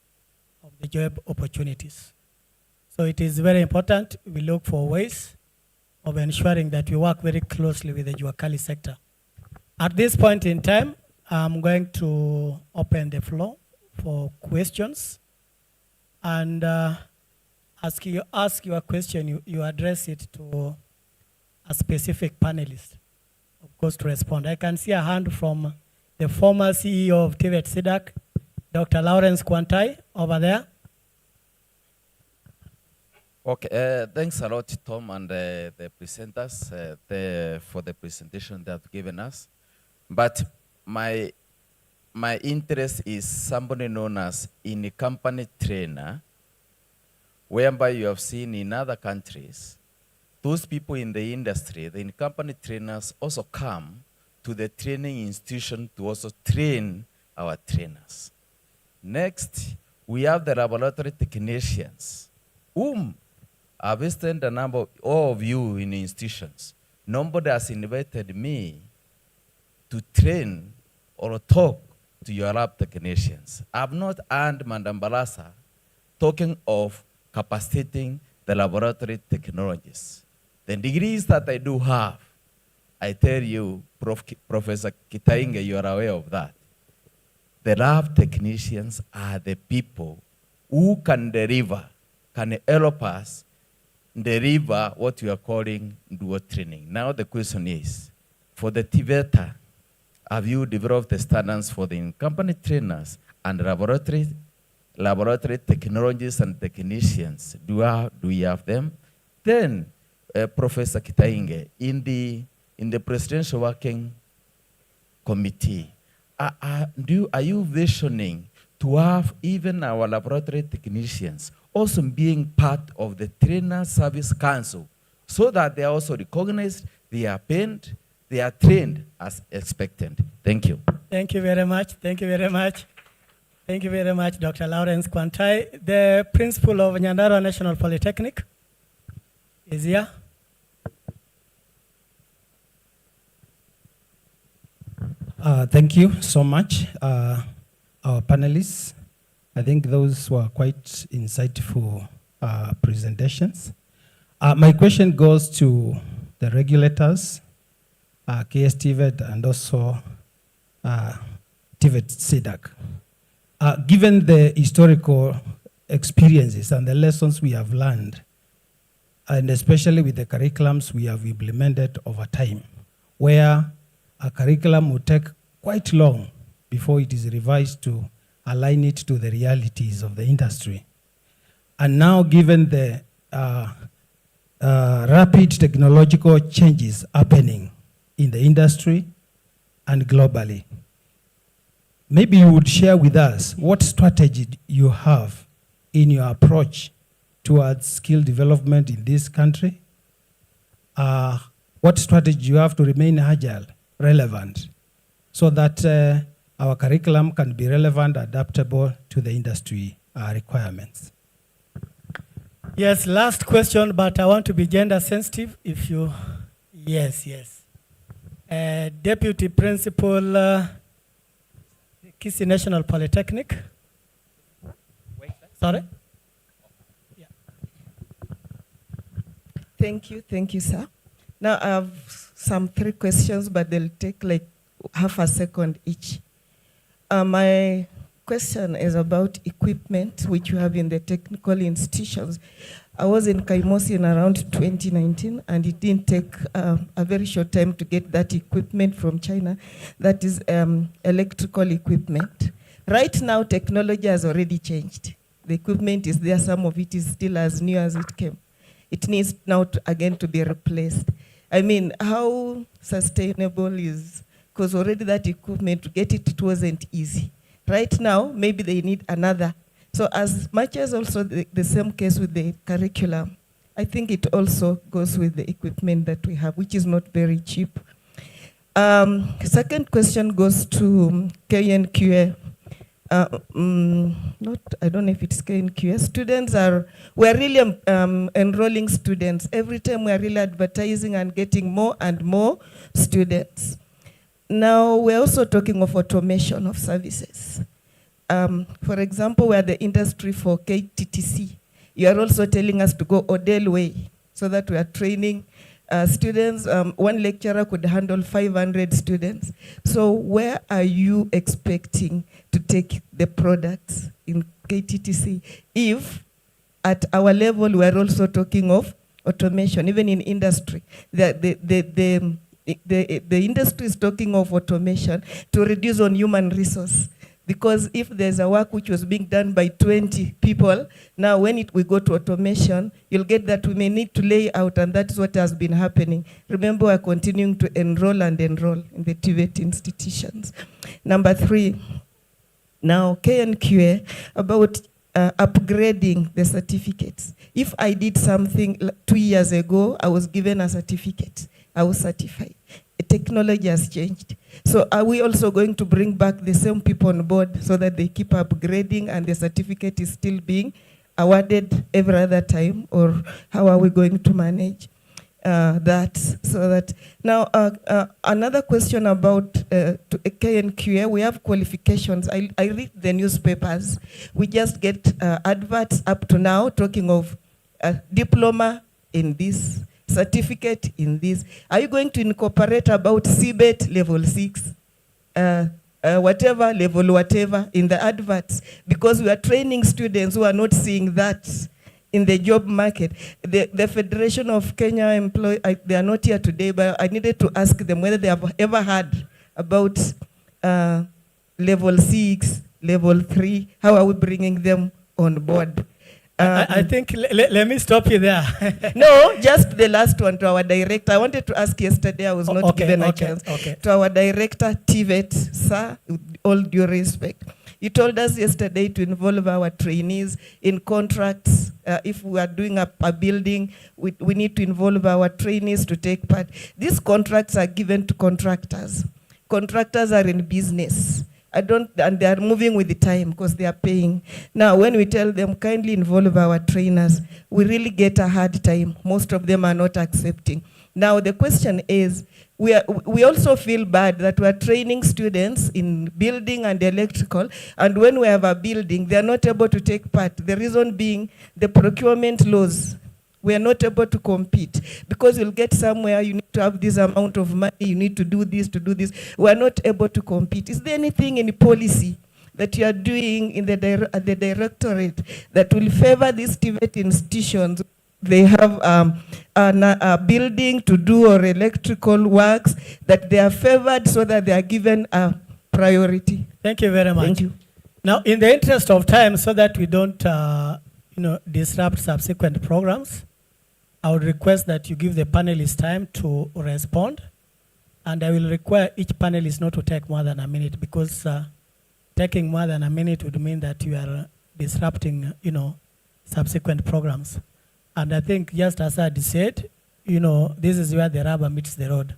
of the job opportunities. So it is very important we look for ways of ensuring that we work very closely with the Juakali sector. At this point in time, I'm going to open the floor for questions. And as you ask your question, you address it to a specific panelist, of course, to respond. I can see a hand from the former CEO of Tvet SIDAC, Dr. Lawrence Kwantai, over there. Okay, thanks a lot, Tom, and the presenters for the presentation they have given us. But my interest is somebody known as in-company trainer, whereby you have seen in other countries, those people in the industry, the in-company trainers also come to the training institution to also train our trainers. Next, we have the laboratory technicians, whom I've visited a number of all of you in institutions. Nobody has invited me to train or talk to your lab technicians. I've not earned Madam Balasa talking of capacitating the laboratory technologists. The degrees that I do have, I tell you, Professor Kitainge, you are aware of that. The lab technicians are the people who can deliver, can help us deliver what we are calling dual training. Now the question is, for the Tvet, have you developed the standards for the in-company trainers and laboratory technologists and technicians? Do we have them? Then, Professor Kitainge, in the Presidential Working Committee, are you visioning to have even our laboratory technicians also being part of the Trainer Service Council so that they are also recognized, they are paid, they are trained as expected? Thank you. Thank you very much. Thank you very much. Thank you very much, Dr. Lawrence Kwantai. The principal of Nyandarua National Polytechnic is here. Thank you so much, our panelists. I think those were quite insightful presentations. My question goes to the regulators, KS Tvet, and also Tvet SIDAC. Given the historical experiences and the lessons we have learned, and especially with the curriculums we have implemented over time, where a curriculum will take quite long before it is revised to align it to the realities of the industry. And now, given the rapid technological changes happening in the industry and globally, maybe you would share with us what strategy you have in your approach towards skill development in this country. What strategy you have to remain agile, relevant, so that our curriculum can be relevant, adaptable to the industry requirements. Yes, last question, but I want to be gender sensitive. If you, yes. Deputy Principal, Kisii National Polytechnic. Sorry? Yeah. Thank you, sir. Now I have some 3 questions, but they'll take like half a second each. My question is about equipment which you have in the technical institutions. I was in Kaimosi in around 2019, and it didn't take a very short time to get that equipment from China. That is electrical equipment. Right now, technology has already changed. The equipment is there. Some of it is still as new as it came. It needs now again to be replaced. I mean, how sustainable is, because already that equipment, to get it wasn't easy. Right now, maybe they need another. So as much as also the same case with the curriculum, I think it also goes with the equipment that we have, which is not very cheap. Second question goes to KNQA. I don't know if it's KNQA. Students we're really enrolling students. Every time we're really advertising and getting more and more students. Now, we're also talking of automation of services. For example, we're the industry for KTTC. You are also telling us to go Odell way, so that we are training students, one lecturer could handle 500 students. So where are you expecting to take the products in KTTC if at our level we're also talking of automation, even in industry? The industry is talking of automation to reduce on human resource. Because if there's a work which was being done by 20 people, now when we go to automation, you'll get that we may need to lay out, and that's what has been happening. Remember, we're continuing to enroll in the Tvet institutions. Number 3, now KNQA, about upgrading the certificates. If I did something 2 years ago, I was given a certificate, I was certified. Technology has changed. So are we also going to bring back the same people on board so that they keep upgrading and the certificate is still being awarded every other time? Or how are we going to manage that? So that now, another question about KNQA, we have qualifications. I read the newspapers. We just get adverts up to now talking of diploma in this, certificate in this. Are you going to incorporate about CBET level 6, whatever, level whatever in the adverts? Because we are training students who are not seeing that in the job market. The Federation of Kenya they are not here today, but I needed to ask them whether they have ever heard about level 6, level 3. How are we bringing them on board? I think, let me stop you there. No, just the last one to our director. I wanted to ask yesterday, I was not given a chance. To our director, Tvet, sir, with all due respect. You told us yesterday to involve our trainees in contracts. If we are doing a building, we need to involve our trainees to take part. These contracts are given to contractors. Contractors are in business. And they are moving with the time because they are paying. Now, when we tell them kindly involve our trainers, we really get a hard time. Most of them are not accepting. Now, the question is, we also feel bad that we are training students in building and electrical, and when we have a building, they are not able to take part. The reason being the procurement laws. We are not able to compete because you'll get somewhere, you need to have this amount of money, you need to do this, to do this. We are not able to compete. Is there anything in the policy that you are doing in the directorate that will favor these Tvet institutions? They have a building to do or electrical works that they are favored so that they are given a priority. Thank you very much. Thank you. Now, in the interest of time, so that we don't disrupt subsequent programs, I would request that you give the panelists time to respond, and I will require each panelist not to take more than a minute, because taking more than a minute would mean that you are disrupting, subsequent programs. And I think, just as I said, this is where the rubber meets the road,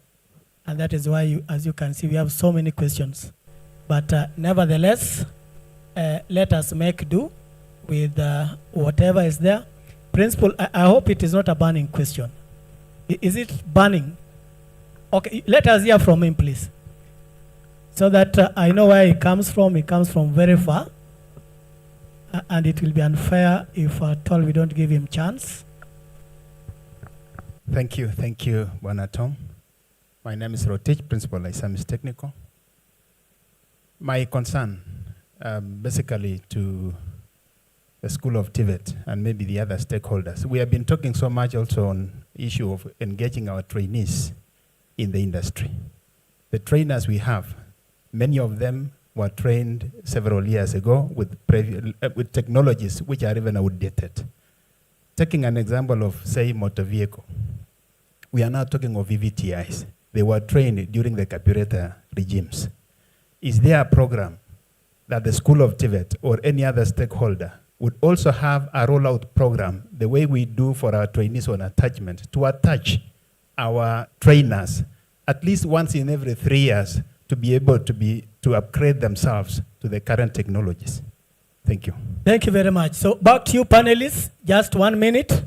and that is why, as you can see, we have so many questions. But nevertheless, let us make do with whatever is there. Principal, I hope it is not a burning question. Is it burning? Okay, let us hear from him, please. So that I know where he comes from. He comes from very far. And it will be unfair if at all we don't give him chance. Thank you, Bwana Tom. My name is Rotich, Principal Isamis Technical. My concern, basically to the School of Tvet and maybe the other stakeholders. We have been talking so much also on issue of engaging our trainees in the industry. The trainers we have, many of them were trained several years ago with technologies which are even outdated. Taking an example of, say, motor vehicle, we are now talking of VVTIs. They were trained during the carburetor regimes. Is there a program that the School of Tvet or any other stakeholder would also have a rollout program, the way we do for our trainees on attachment, to attach our trainers at least once in every 3 years to be able to upgrade themselves to the current technologies? Thank you. Thank you very much. So back to you, panelists. Just 1 minute.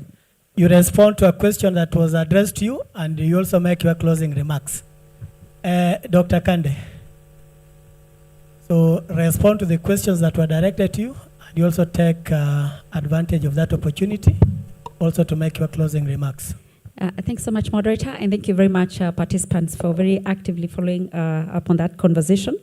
You respond to a question that was addressed to you, and you also make your closing remarks. Dr. Kande. So respond to the questions that were directed to you. You also take advantage of that opportunity also to make your closing remarks. Thanks so much, moderator, and thank you very much, participants, for very actively following up on that conversation.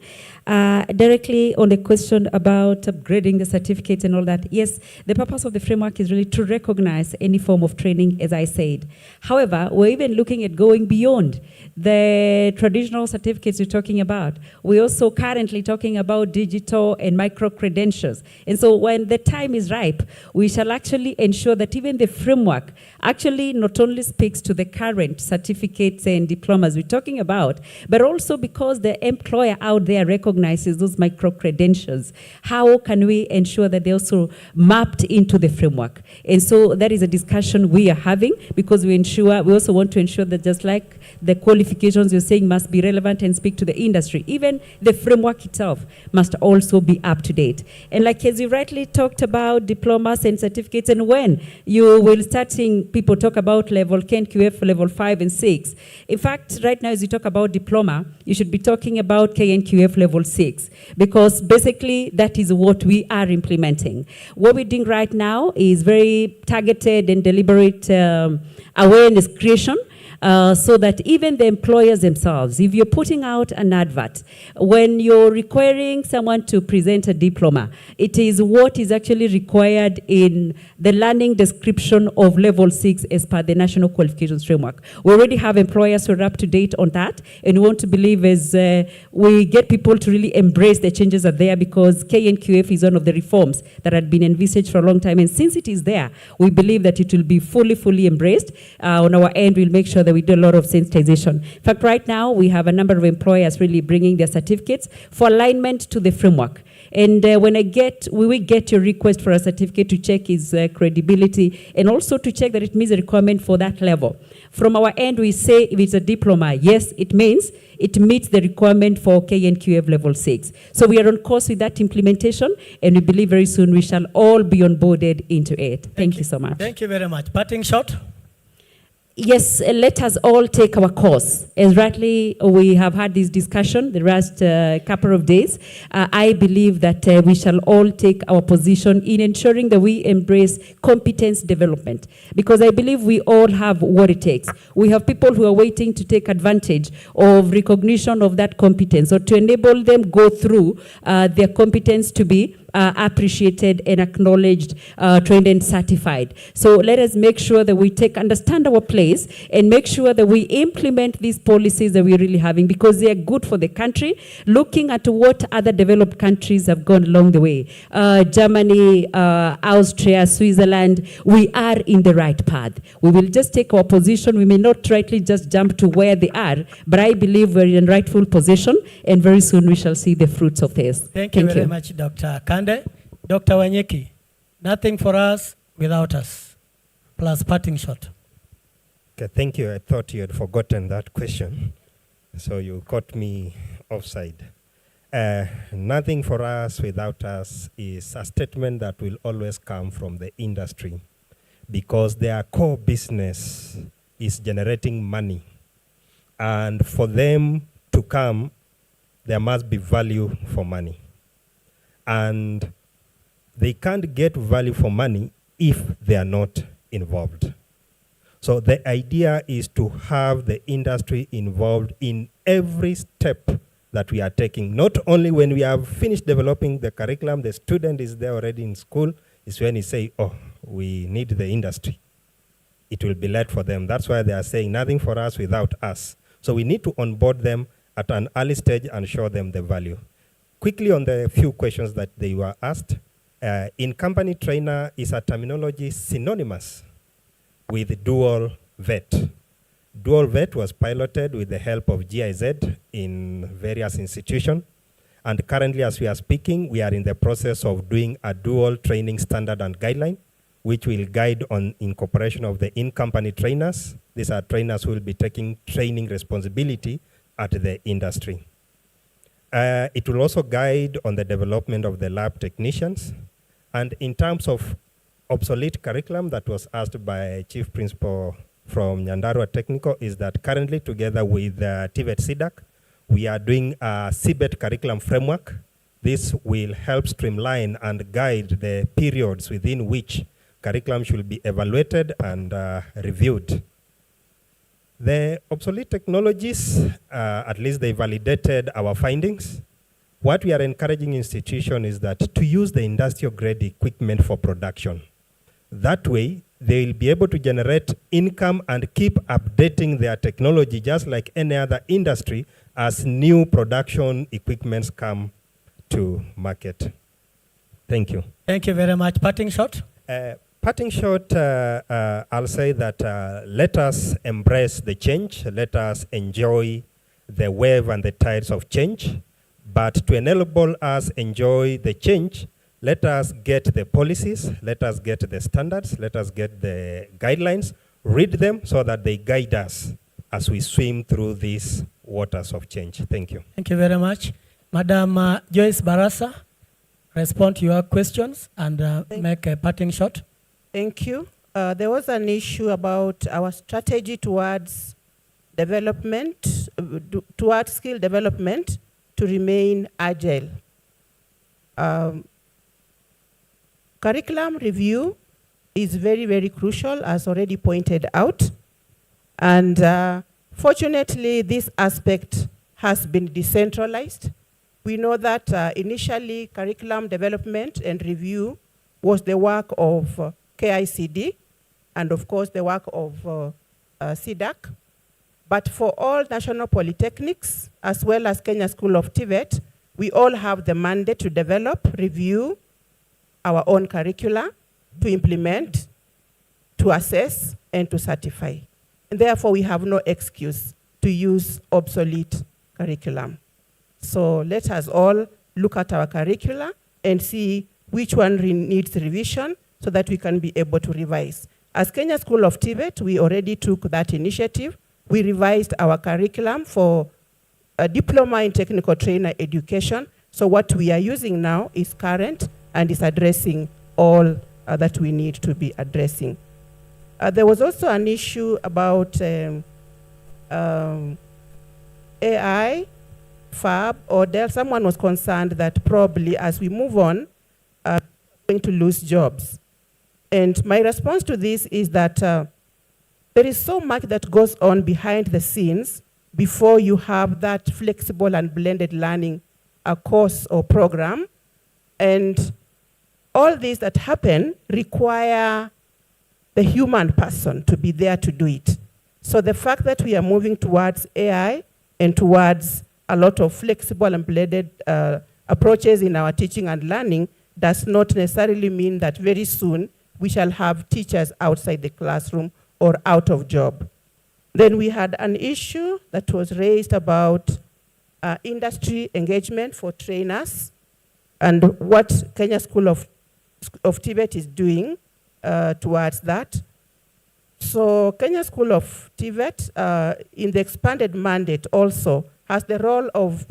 Directly on the question about upgrading the certificates and all that, yes, the purpose of the framework is really to recognize any form of training, as I said. However, we're even looking at going beyond the traditional certificates we're talking about. We're also currently talking about digital and micro-credentials. And so when the time is ripe, we shall actually ensure that even the framework actually not only speaks to the current certificates and diplomas we're talking about, but also because the employer out there recognizes those micro-credentials, how can we ensure that they're also mapped into the framework? And so that is a discussion we are having, because we also want to ensure that just like the qualifications you're saying must be relevant and speak to the industry, even the framework itself must also be up to date. And like as you rightly talked about diplomas and certificates, and when you will start seeing people talk about level KNQF, level 5 and 6. In fact, right now as you talk about diploma, you should be talking about KNQF level 6, because basically that is what we are implementing. What we're doing right now is very targeted and deliberate awareness creation, so that even the employers themselves, if you're putting out an advert, when you're requiring someone to present a diploma, it is what is actually required in the learning description of level 6 as per the National Qualifications Framework. We already have employers who are up to date on that, and we want to believe as we get people to really embrace the changes that are there, because KNQF is one of the reforms that had been envisaged for a long time, and since it is there, we believe that it will be fully embraced. On our end, we'll make sure that we do a lot of sensitization. In fact, right now, we have a number of employers really bringing their certificates for alignment to the framework. And when we get your request for a certificate to check its credibility, and also to check that it meets the requirement for that level. From our end, we say if it's a diploma, yes, it means it meets the requirement for KNQF level 6. So we are on course with that implementation, and we believe very soon we shall all be onboarded into it. Thank you so much. Thank you very much. Parting shot? Yes, let us all take our course. As rightly we have had this discussion the last couple of days, I believe that we shall all take our position in ensuring that we embrace competence development, because I believe we all have what it takes. We have people who are waiting to take advantage of recognition of that competence, or to enable them go through their competence to be appreciated and acknowledged, trained and certified. So let us make sure that we understand our place, and make sure that we implement these policies that we're really having, because they are good for the country. Looking at what other developed countries have gone along the way, Germany, Austria, Switzerland, we are in the right path. We will just take our position. We may not rightly just jump to where they are, but I believe we're in rightful position, and very soon we shall see the fruits of this. Thank you very much, Dr. Kande. Dr. Wanyeki, nothing for us without us. Plus parting shot. Okay, thank you. I thought you had forgotten that question, so you caught me offside. Nothing for us without us is a statement that will always come from the industry, because their core business is generating money. And for them to come, there must be value for money. And they can't get value for money if they are not involved. So the idea is to have the industry involved in every step that we are taking. Not only when we have finished developing the curriculum, the student is there already in school, is when you say, oh, we need the industry. It will be led for them. That's why they are saying nothing for us without us. So we need to onboard them at an early stage and show them the value. Quickly on the few questions that they were asked, in-company trainer is a terminology synonymous with dual vet. Dual vet was piloted with the help of GIZ in various institutions. And currently, as we are speaking, we are in the process of doing a dual training standard and guideline, which will guide on incorporation of the in-company trainers. These are trainers who will be taking training responsibility at the industry. It will also guide on the development of the lab technicians. And in terms of obsolete curriculum that was asked by Chief Principal from Nyandarua Technical, is that currently together with Tvet CDAC, we are doing a CBET curriculum framework. This will help streamline and guide the periods within which curriculum should be evaluated and reviewed. The obsolete technologies, at least they validated our findings. What we are encouraging institutions is that to use the industrial grade equipment for production. That way, they will be able to generate income and keep updating their technology just like any other industry as new production equipments come to market. Thank you. Thank you very much. Parting shot? Parting shot, I'll say that let us embrace the change. Let us enjoy the wave and the tides of change. But to enable us enjoy the change, let us get the policies, let us get the standards, let us get the guidelines, read them so that they guide us as we swim through these waters of change. Thank you. Thank you very much. Madam Joyce Barasa, respond to your questions and make a parting shot. Thank you. There was an issue about our strategy towards development, towards skill development to remain agile. Curriculum review is very, very crucial, as already pointed out. And fortunately, this aspect has been decentralized. We know that initially curriculum development and review was the work of KICD and of course the work of CDAC. But for all national polytechnics, as well as Kenya School of Tvet, we all have the mandate to develop, review our own curricula, to implement, to assess, and to certify. And therefore, we have no excuse to use obsolete curriculum. So let us all look at our curricula and see which one needs revision so that we can be able to revise. As Kenya School of Tvet, we already took that initiative. We revised our curriculum for a diploma in technical trainer education. So what we are using now is current and is addressing all that we need to be addressing. There was also an issue about AI, FAB, or Dell. Someone was concerned that probably as we move on, we're going to lose jobs. And my response to this is that there is so much that goes on behind the scenes before you have that flexible and blended learning course or program. And all these that happen require the human person to be there to do it. So the fact that we are moving towards AI and towards a lot of flexible and blended approaches in our teaching and learning does not necessarily mean that very soon we shall have teachers outside the classroom or out of job. Then we had an issue that was raised about industry engagement for trainers and what Kenya School of Tvet is doing towards that. So Kenya School of Tvet, in the expanded mandate also, has the role of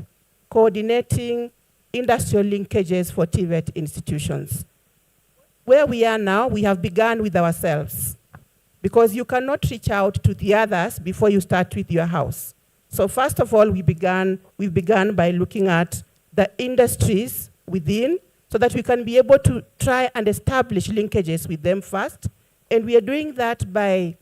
coordinating industrial linkages for Tvet institutions. Where we are now, we have begun with ourselves, because you cannot reach out to the others before you start with your house. So first of all, we began by looking at the industries within so that we can be able to try and establish linkages with them first. And we are doing that by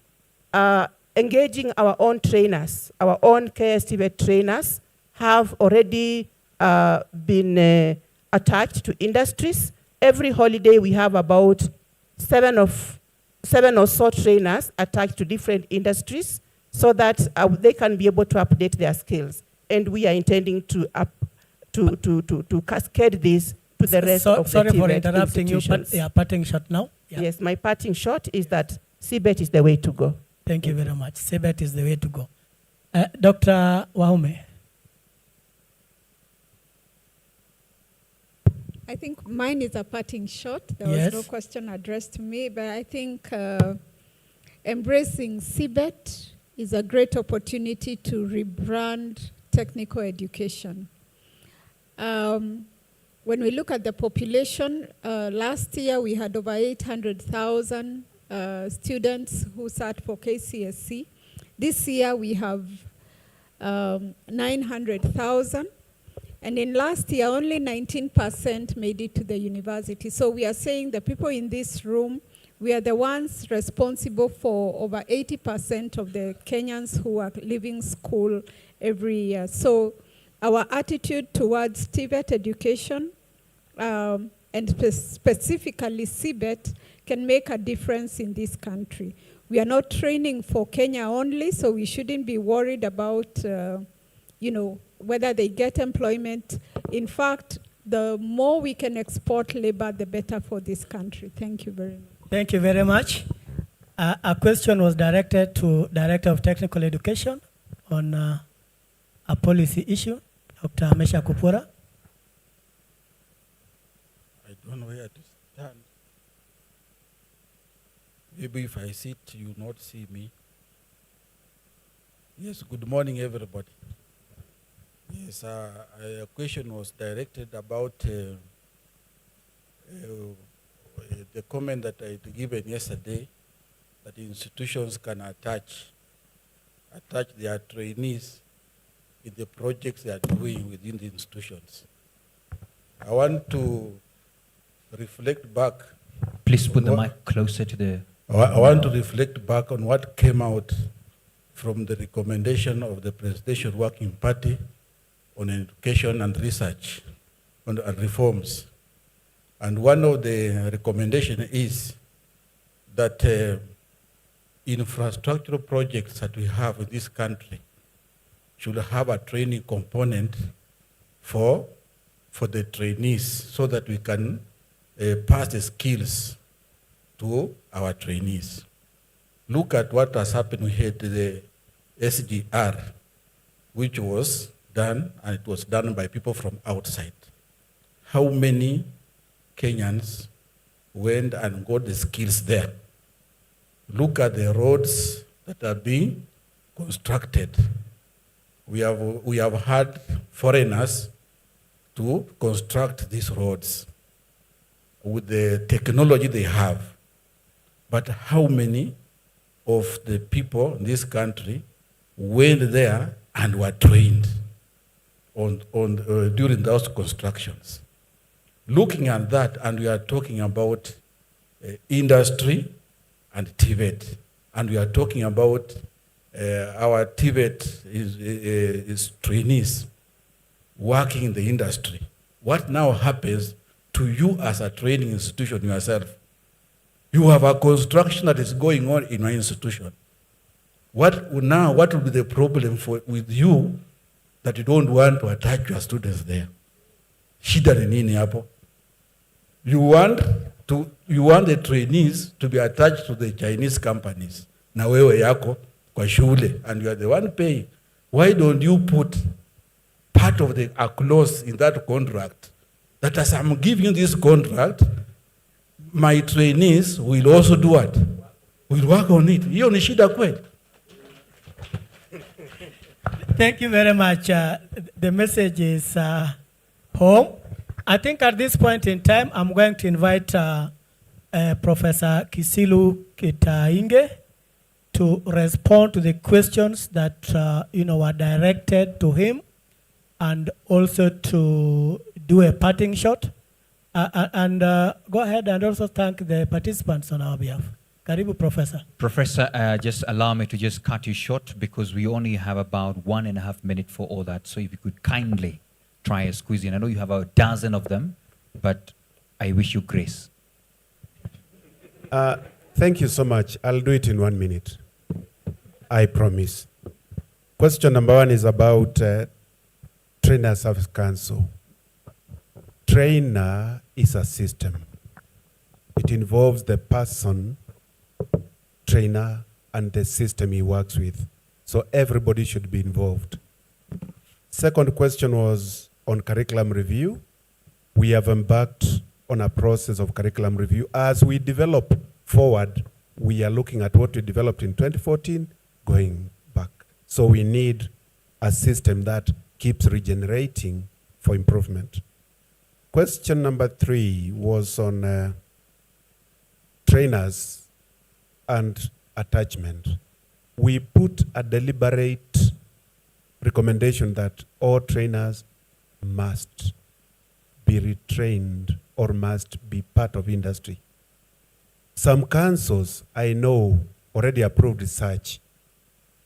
engaging our own trainers. Our own KSTV trainers have already been attached to industries. Every holiday we have about seven or so trainers attached to different industries so that they can be able to update their skills. And we are intending to cascade this to the rest of the Sorry for TVET interrupting you, but institutions. parting shot now. Yeah. Yes, my parting shot is that CBET is the way to go. Thank you very much. CBET is the way to go. Dr. Waume. I think mine is a parting shot. There Yes. was no question addressed to me, but I think embracing CBET is a great opportunity to rebrand technical education. When we look at the population, last year we had over 800,000 students who sat for KCSE. This year we have 900,000. And in last year, only 19% made it to the university. So we are saying the people in this room, We are the ones responsible for over 80% of the Kenyans who are leaving school every year. So our attitude towards TVET education, and specifically CBET, can make a difference in this country. We are not training for Kenya only, so we shouldn't be worried about, whether they get employment. In fact, the more we can export labor, the better for this country. Thank you very much. Thank you very much. A question was directed to Director of Technical Education on a policy issue, Dr. Mesha Kupura. I don't know where to stand. Maybe if I sit, you will not see me. Yes, good morning, everybody. Yes, a question was directed about the comment that I had given yesterday, that institutions can attach their trainees in the projects they are doing within the institutions. I want to reflect back. Please put the mic closer to the... I want to reflect back on what came out from the recommendation of the Presidential Working Party on education and research on reforms. And one of the recommendations is that infrastructural projects that we have in this country should have a training component for the trainees, so that we can pass the skills to our trainees. Look at what has happened. We had the SGR, which was done, and it was done by people from outside. How many Kenyans went and got the skills there? Look at the roads that are being constructed. We have had foreigners to construct these roads with the technology they have. But how many of the people in this country went there and were trained during those constructions? Looking at that, and we are talking about industry and TVET, and we are talking about our TVET is trainees working in the industry. What now happens to you as a training institution yourself? You have a construction that is going on in your institution. What will be the problem with you that you don't want to attach your students there? Shida ni nini hapo? You want the trainees to be attached to the Chinese companies na wewe yako kwa shule, and you are the one paying. Why don't you put part of a clause in that contract that as I'm giving you this contract, my trainees will also do what? Will work on it. Hiyo ni shida kweli. Thank you very much. The message is home. I think at this point in time, I'm going to invite Professor Kisilu Kitainge to respond to the questions that were directed to him, and also to do a parting shot. And go ahead and also thank the participants on our behalf. Karibu, Professor. Professor, just allow me to just cut you short, because we only have about 1.5 minutes for all that. So if you could kindly try a squeeze in. I know you have a dozen of them, but I wish you grace. Thank you so much. I'll do it in 1 minute. I promise. Question number 1 is about Trainer Service Council. Trainer is a system. It involves the person, trainer, and the system he works with. So everybody should be involved. Second question was on curriculum review. We have embarked on a process of curriculum review. As we develop forward, we are looking at what we developed in 2014, going back. So we need a system that keeps regenerating for improvement. Question number 3 was on trainers and attachment. We put a deliberate recommendation that all trainers must be retrained or must be part of industry. Some councils I know already approved research.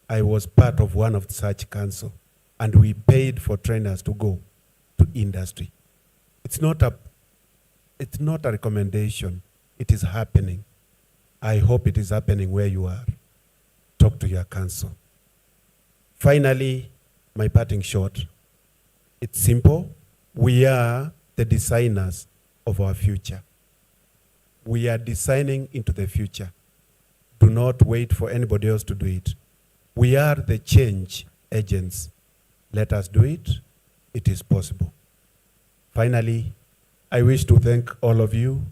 I was part of one of the such council, and we paid for trainers to go to industry. It's not a recommendation. It is happening. I hope it is happening where you are. Talk to your council. Finally, my parting shot. It's simple. We are the designers of our future. We are designing into the future. Do not wait for anybody else to do it. We are the change agents. Let us do it. It is possible. Finally, I wish to thank all of you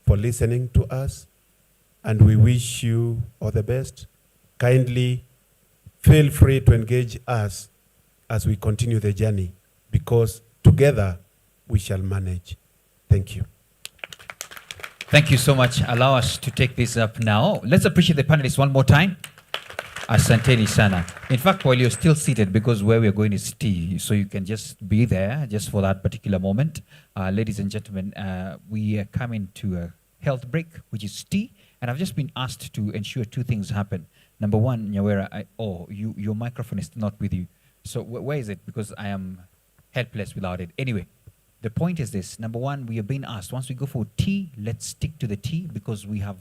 for listening to us, and we wish you all the best. Kindly feel free to engage us as we continue the journey, because together we shall manage. Thank you. Thank you so much. Allow us to take this up now. Let's appreciate the panelists one more time. Asanteni sana. In fact, while you're still seated, because where we're going is tea, so you can just be there just for that particular moment. Ladies and gentlemen, we are coming to a health break, which is tea, and I've just been asked to ensure two things happen. Number one, Nyawera, your microphone is not with you. So where is it? Because I am helpless without it. Anyway, the point is this. Number one, we are being asked, once we go for tea, let's stick to the tea, because we have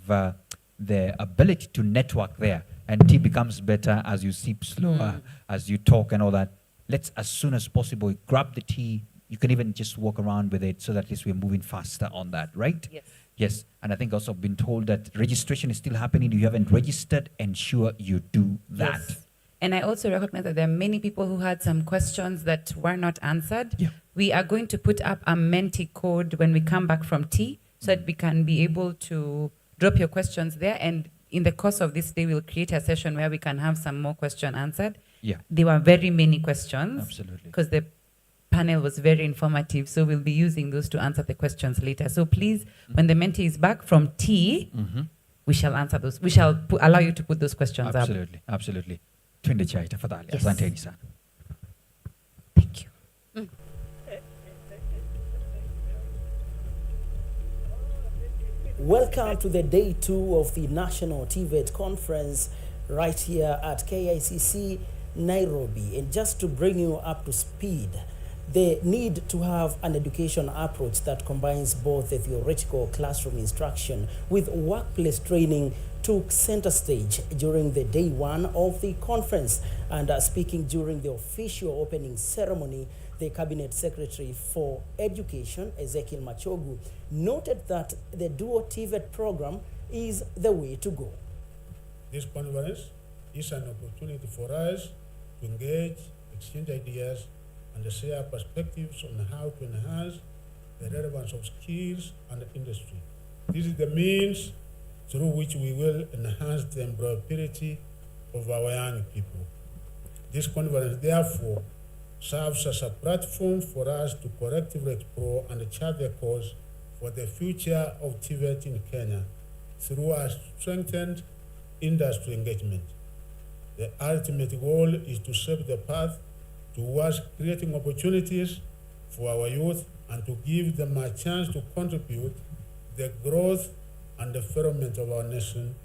the ability to network there. And tea becomes better as you sip slower, as you talk and all that. Let's, as soon as possible, grab the tea. You can even just walk around with it so that at least we're moving faster on that, right? Yes. Yes. And I think also I've been told that registration is still happening. If you haven't registered, ensure you do that. Yes. And I also recognize that there are many people who had some questions that were not answered. Yeah. We are going to put up a Menti code when we come back from tea, so that we can be able to drop your questions there. And in the course of this day, we'll create a session where we can have some more questions answered. Yeah. There were very many questions. Absolutely. Because the panel was very informative. So we'll be using those to answer the questions later. So please, when the Menti is back from tea, we shall answer those. We shall allow you to put those questions up. Absolutely. Absolutely. Twende chai tafadhali. Yes. Asanteni sana. Thank you. Welcome to the day 2 of the National Tvet Conference right here at KICC Nairobi. And just to bring you up to speed, the need to have an education approach that combines both the theoretical classroom instruction with workplace training took center stage during the day 1 of the conference. And speaking during the official opening ceremony, the Cabinet Secretary for Education, Ezekiel Machogu, noted that the Duo Tvet program is the way to go. This conference is an opportunity for us to engage, exchange ideas, and share perspectives on how to enhance the relevance of skills and industry. This is the means through which we will enhance the employability of our young people. This conference, therefore, serves as a platform for us to collectively explore and chart the course for the future of Tvet in Kenya through a strengthened industry engagement. The ultimate goal is to shape the path towards creating opportunities for our youth and to give them a chance to contribute to the growth and development of our nation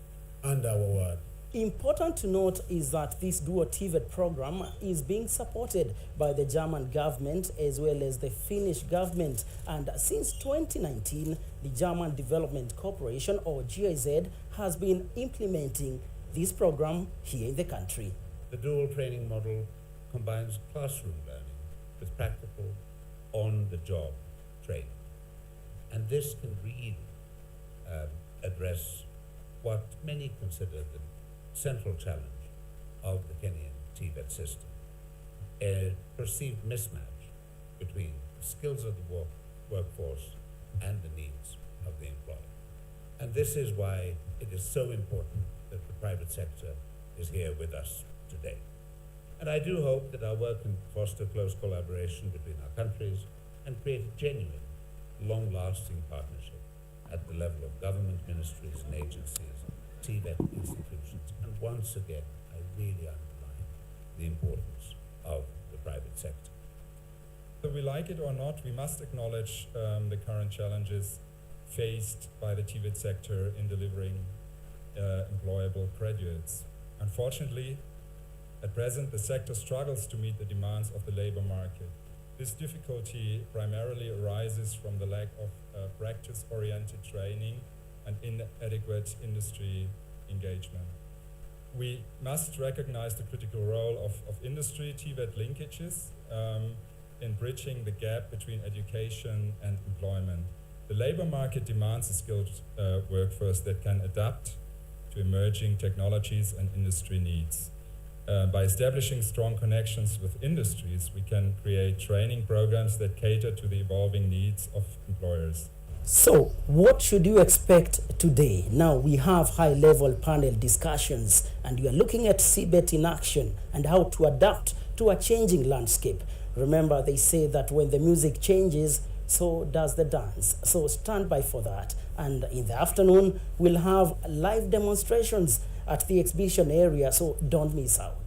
and our world. Important to note is that this Duo Tvet program is being supported by the German government as well as the Finnish government. And since 2019, the German Development Corporation, or GIZ, has been implementing this program here in the country. The dual training model combines classroom learning with practical, on-the-job training. And this can really address what many consider the central challenge of the Kenyan Tvet system, a perceived mismatch between the skills of the workforce and the needs of the employer. And this is why it is so important that the private sector is here with us today. And I do hope that our work can foster close collaboration between our countries and create a genuine, long-lasting partnership at the level of government ministries and agencies, Tvet institutions, and once again, I really underline the importance of the private sector. Whether we like it or not, we must acknowledge the current challenges faced by the Tvet sector in delivering employable graduates. Unfortunately, at present, the sector struggles to meet the demands of the labor market. This difficulty primarily arises from the lack of practice-oriented training and inadequate industry engagement. We must recognize the critical role of industry Tvet linkages in bridging the gap between education and employment. The labor market demands a skilled workforce that can adapt to emerging technologies and industry needs. By establishing strong connections with industries, we can create training programs that cater to the evolving needs of employers. So, what should you expect today? Now we have high-level panel discussions, and you are looking at Tvet in action and how to adapt to a changing landscape. Remember, they say that when the music changes, so does the dance. So stand by for that. And in the afternoon, we'll have live demonstrations at the exhibition area, so don't miss out.